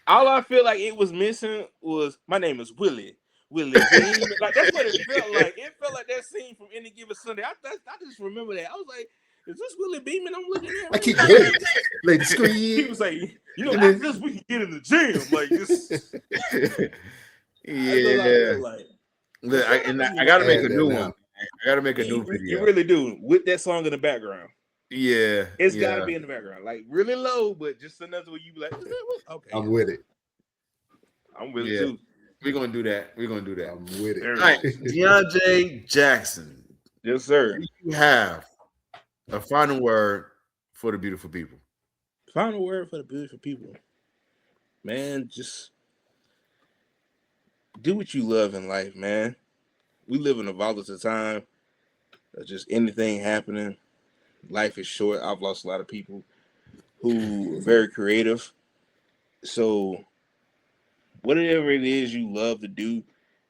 All I feel like it was missing was my name is Willie. Willie Beam. Like that's what it felt like. It felt like that scene from Any Given Sunday. I just remember that. I was like, is this Willie Beeman I'm looking at? I keep going. Like the screen. He was like, you know, after this we can get in the gym. Like this. Yeah. I gotta make a new one. I gotta make a new video. You really do with that song in the background. Yeah. It's gotta be in the background. Like really low, but just enough where you be like, is that what? Okay. I'm with it. I'm with it too. We're gonna do that. I'm with it. All right, DeAndre Jackson. Yes, sir. You have a final word for the beautiful people. Final word for the beautiful people. Man, just do what you love in life, man. We live in a volatile time. Just anything happening. Life is short. I've lost a lot of people who are very creative. So whatever it is you love to do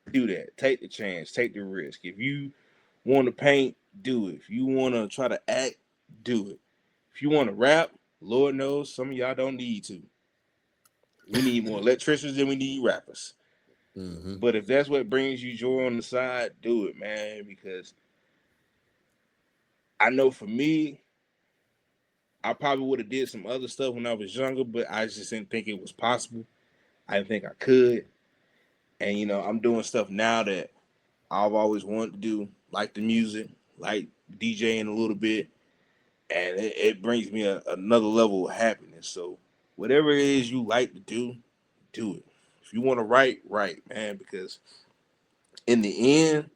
that. Take the chance. Take the risk. If you want to paint, do it. If you want to try to act, do it. If you want to rap, Lord knows some of y'all don't need to. We need more electricians than we need rappers. Mm-hmm. But if that's what brings you joy on the side, do it, man. Because I know for me, I probably would have did some other stuff when I was younger, but I just didn't think it was possible. I didn't think I could. And, you know, I'm doing stuff now that I've always wanted to do, like the music, like DJing a little bit. And it brings me another level of happiness. So whatever it is you like to do it. If you want to write, man, because in the end,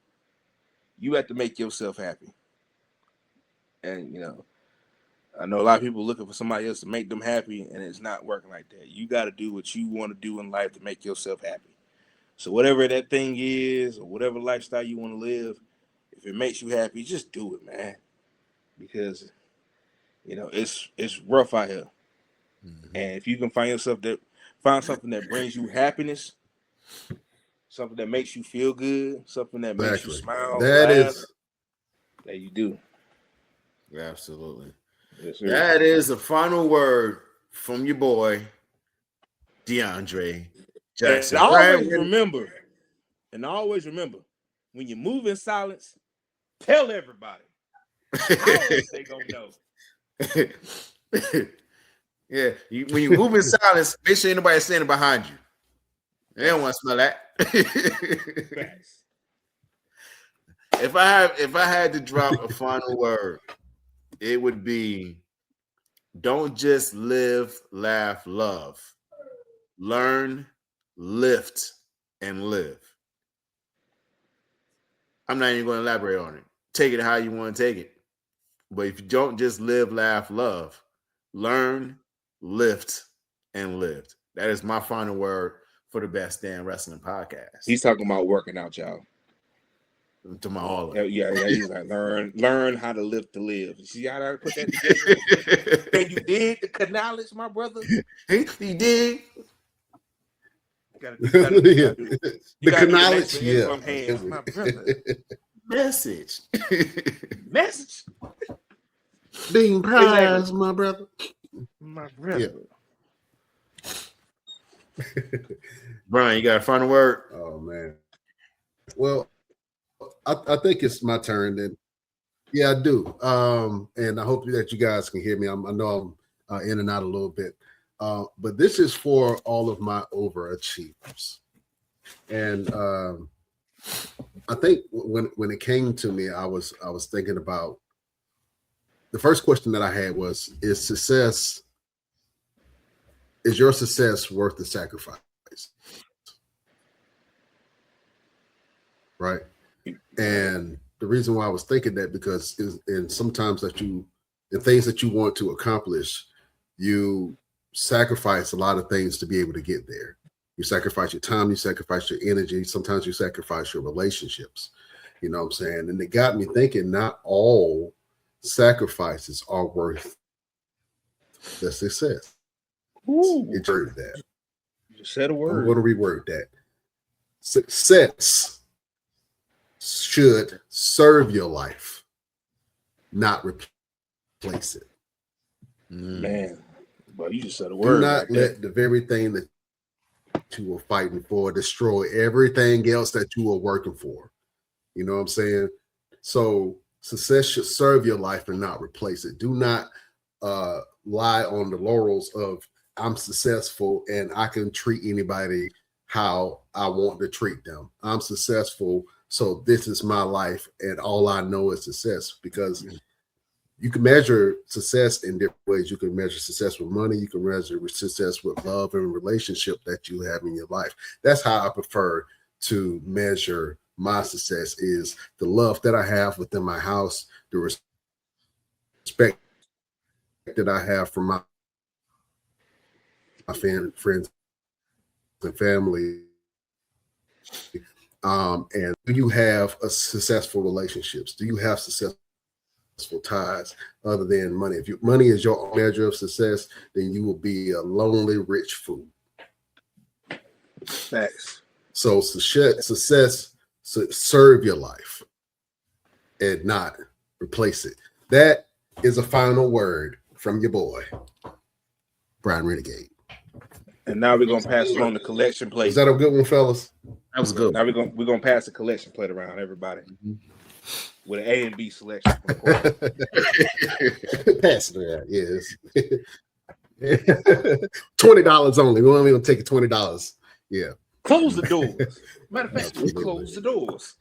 you have to make yourself happy. And, you know, I know a lot of people looking for somebody else to make them happy, and it's not working like that. You got to do what you want to do in life to make yourself happy. So whatever that thing is, or whatever lifestyle you want to live, if it makes you happy, just do it, man. Because, you know, it's rough out here. Mm-hmm. And if you can find something that brings you happiness, something that makes you feel good, something that makes you smile, that you do. Absolutely. Yes, sir. That is the final word from your boy, DeAndre And Jackson. always remember, when you move in silence, tell everybody. How else they gonna know? Yeah, when you move in silence, make sure ain't nobody standing behind you. They don't want to smell that. Facts. If I had to drop a final word, it would be: don't just live, laugh, love. Learn, lift, and live. I'm not even going to elaborate on it. Take it how you want to take it. But if you don't just live, laugh, love, learn, lift, and live. That is my final word for the Best Damn Wrestling Podcast. He's talking about working out, y'all. To my all of it. Yeah. He's like, learn how to live to live. See how I put that together? And you did the knowledge, my brother. He did. The knowledge, yeah. Hands, my brother. Message. Being prized, my brother. My brother. Yeah. Brian, you got a final word? Oh man. Well, I think it's my turn then. Yeah, I do. And I hope that you guys can hear me. I know I'm in and out a little bit. But this is for all of my overachievers. And I think when it came to me, I was thinking about the first question that I had was, is your success worth the sacrifice? Right. And the reason why I was thinking that because sometimes in things that you want to accomplish, you sacrifice a lot of things to be able to get there. You sacrifice your time, you sacrifice your energy. Sometimes you sacrifice your relationships. You know what I'm saying? And it got me thinking, not all sacrifices are worth the success. It's heard that. You said a word. I'm going to reword that. Success should serve your life, not replace it. Man, but you just said a word. Do not let the very thing that you were fighting for destroy everything else that you were working for. You know what I'm saying? So success should serve your life and not replace it. Do not lie on the laurels of I'm successful and I can treat anybody how I want to treat them. I'm successful, so this is my life, and all I know is success. Because you can measure success in different ways. You can measure success with money. You can measure success with love and relationship that you have in your life. That's how I prefer to measure my success, is the love that I have within my house, the respect that I have from my friends and family. And do you have a successful relationships? Do you have successful ties other than money? If money is your measure of success, then you will be a lonely rich fool. Facts. So success serve your life and not replace it. That is a final word from your boy, Brian Renegade. And now we're gonna pass it on the collection plate. Is that a good one, fellas? That was good. Now we're gonna pass the collection plate around everybody with an A and B selection. Pass it around, yes. $20 only. We're only gonna take it $20. Yeah. Close the doors. Matter of fact, we close the doors.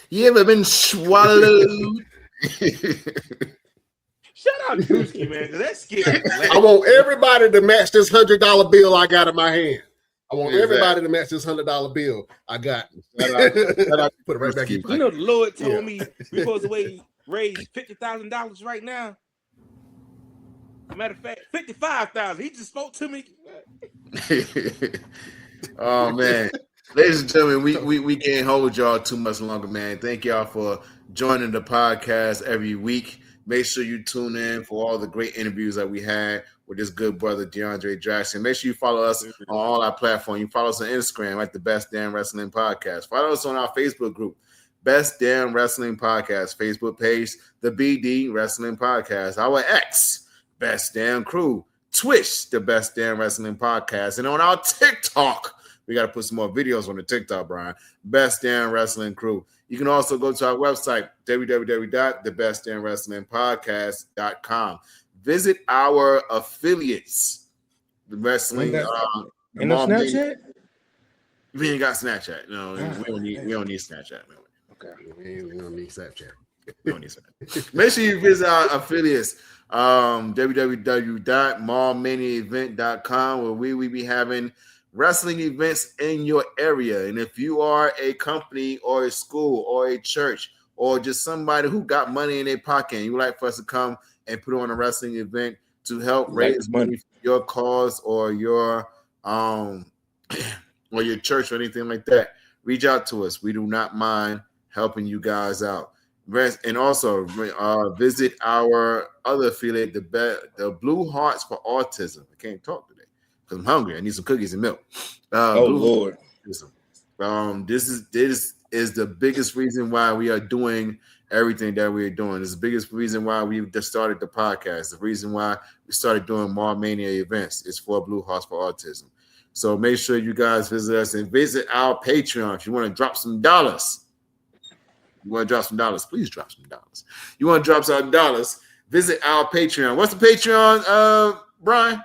You ever been swallowed? Shout out Drewski, man, because that's scary. I want everybody to match this $100 bill I got in my hand. I want everybody to match this $100 bill I got. Put it right back in. You know, the Lord told me we're supposed to raise $50,000 right now. Matter of fact, $55,000. He just spoke to me. Oh man, ladies and gentlemen, we can't hold y'all too much longer, man. Thank y'all for joining the podcast every week. Make sure you tune in for all the great interviews that we had with this good brother DeAndre Jackson. Make sure you follow us on all our platforms. You follow us on Instagram at the Best Damn Wrestling Podcast. Follow us on our Facebook group, Best Damn Wrestling Podcast Facebook page, the BD Wrestling Podcast. Our X, Best Damn Crew, Twitch, the Best Damn Wrestling Podcast, and on our TikTok. We got to put some more videos on the TikTok, Brian. Best Damn Wrestling Crew. You can also go to our website, www.thebestdamnwrestlingpodcast.com. Visit our affiliates, the wrestling. And no Snapchat? We ain't got Snapchat. No, we don't need Snapchat. Man. Okay. We don't need Snapchat. We don't need Snapchat. Make sure you visit our affiliates, www.mallmaniaevent.com, where we will be having wrestling events in your area. And if you are a company or a school or a church or just somebody who got money in their pocket and you would like for us to come and put on a wrestling event to help raise money for your cause or your or your church or anything like that, reach out to us. We do not mind helping you guys out. And also visit our other affiliate, the Blue Hearts for Autism. I can't talk today because I'm hungry. I need some cookies and milk. Lord. This is the biggest reason why we are doing everything that we are doing. It's the biggest reason why we just started the podcast. The reason why we started doing Mall Mania events is for Blue Hearts for Autism. So make sure you guys visit us and visit our Patreon if you want to drop some dollars. You want to drop some dollars? Please drop some dollars. You want to drop some dollars? Visit our Patreon. What's the Patreon, Brian?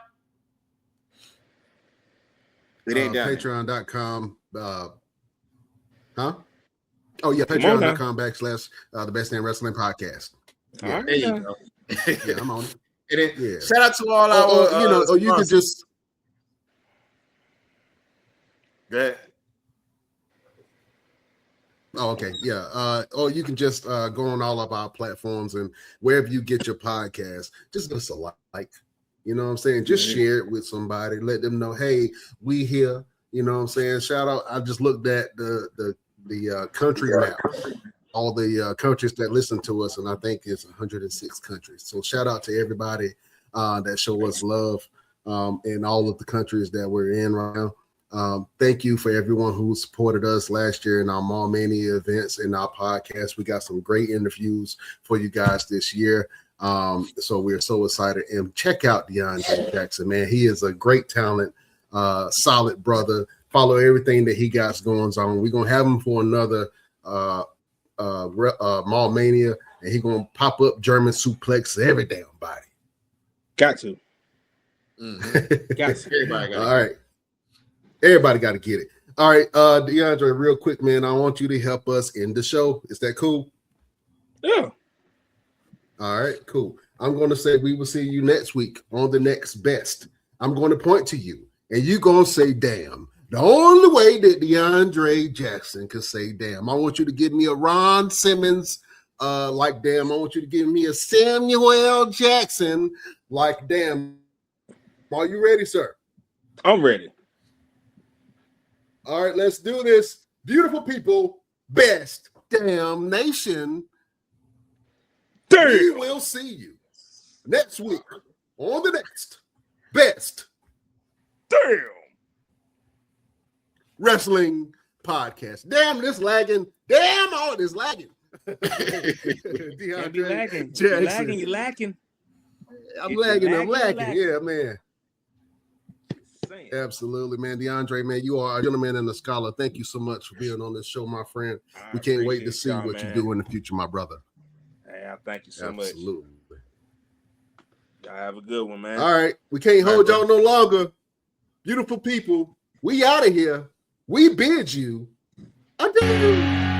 It ain't down. Patreon.com. Oh yeah, Patreon.com / the Best Damn Wrestling Podcast. Yeah, there you go. Yeah, I'm on it. Yeah. Shout out to all our you could just go ahead. Oh, okay. Yeah. Or you can just go on all of our platforms and wherever you get your podcast, just give us a like. You know what I'm saying? Just share it with somebody. Let them know, hey, we here. You know what I'm saying? Shout out. I just looked at the country map, all the countries that listen to us, and I think it's 106 countries. So shout out to everybody that show us love in all of the countries that we're in right now. Thank you for everyone who supported us last year in our Mall Mania events and our podcast. We got some great interviews for you guys this year. So we're so excited. And check out DeAndre Jackson, man. He is a great talent, solid brother. Follow everything that he got going on. We're gonna have him for another Mall Mania, and he's gonna pop up German suplex every damn body. Got to. Mm-hmm. Got to. All right. Everybody got to get it. All right, DeAndre, real quick, man. I want you to help us end the show. Is that cool? Yeah. All right, cool. I'm going to say we will see you next week on the next best. I'm going to point to you, and you're going to say, damn. The only way that DeAndre Jackson can say, damn. I want you to give me a Ron Simmons like damn. I want you to give me a Samuel Jackson like damn. Are you ready, sir? I'm ready. All right, let's do this. Beautiful people, best damn nation. Damn. We will see you next week on the next best damn wrestling podcast. Damn, this lagging. Damn, all this lagging. DeAndre lagging. Jackson. You're lacking. I'm lagging. Yeah, man. Absolutely, man. DeAndre, man, you are a gentleman and a scholar. Thank you so much for being on this show, my friend. We can't wait to see what you do in the future, my brother. Hey, I thank you so much. Absolutely. Y'all have a good one, man. All right. We can't hold y'all no longer. Beautiful people, we out of here. We bid you adieu.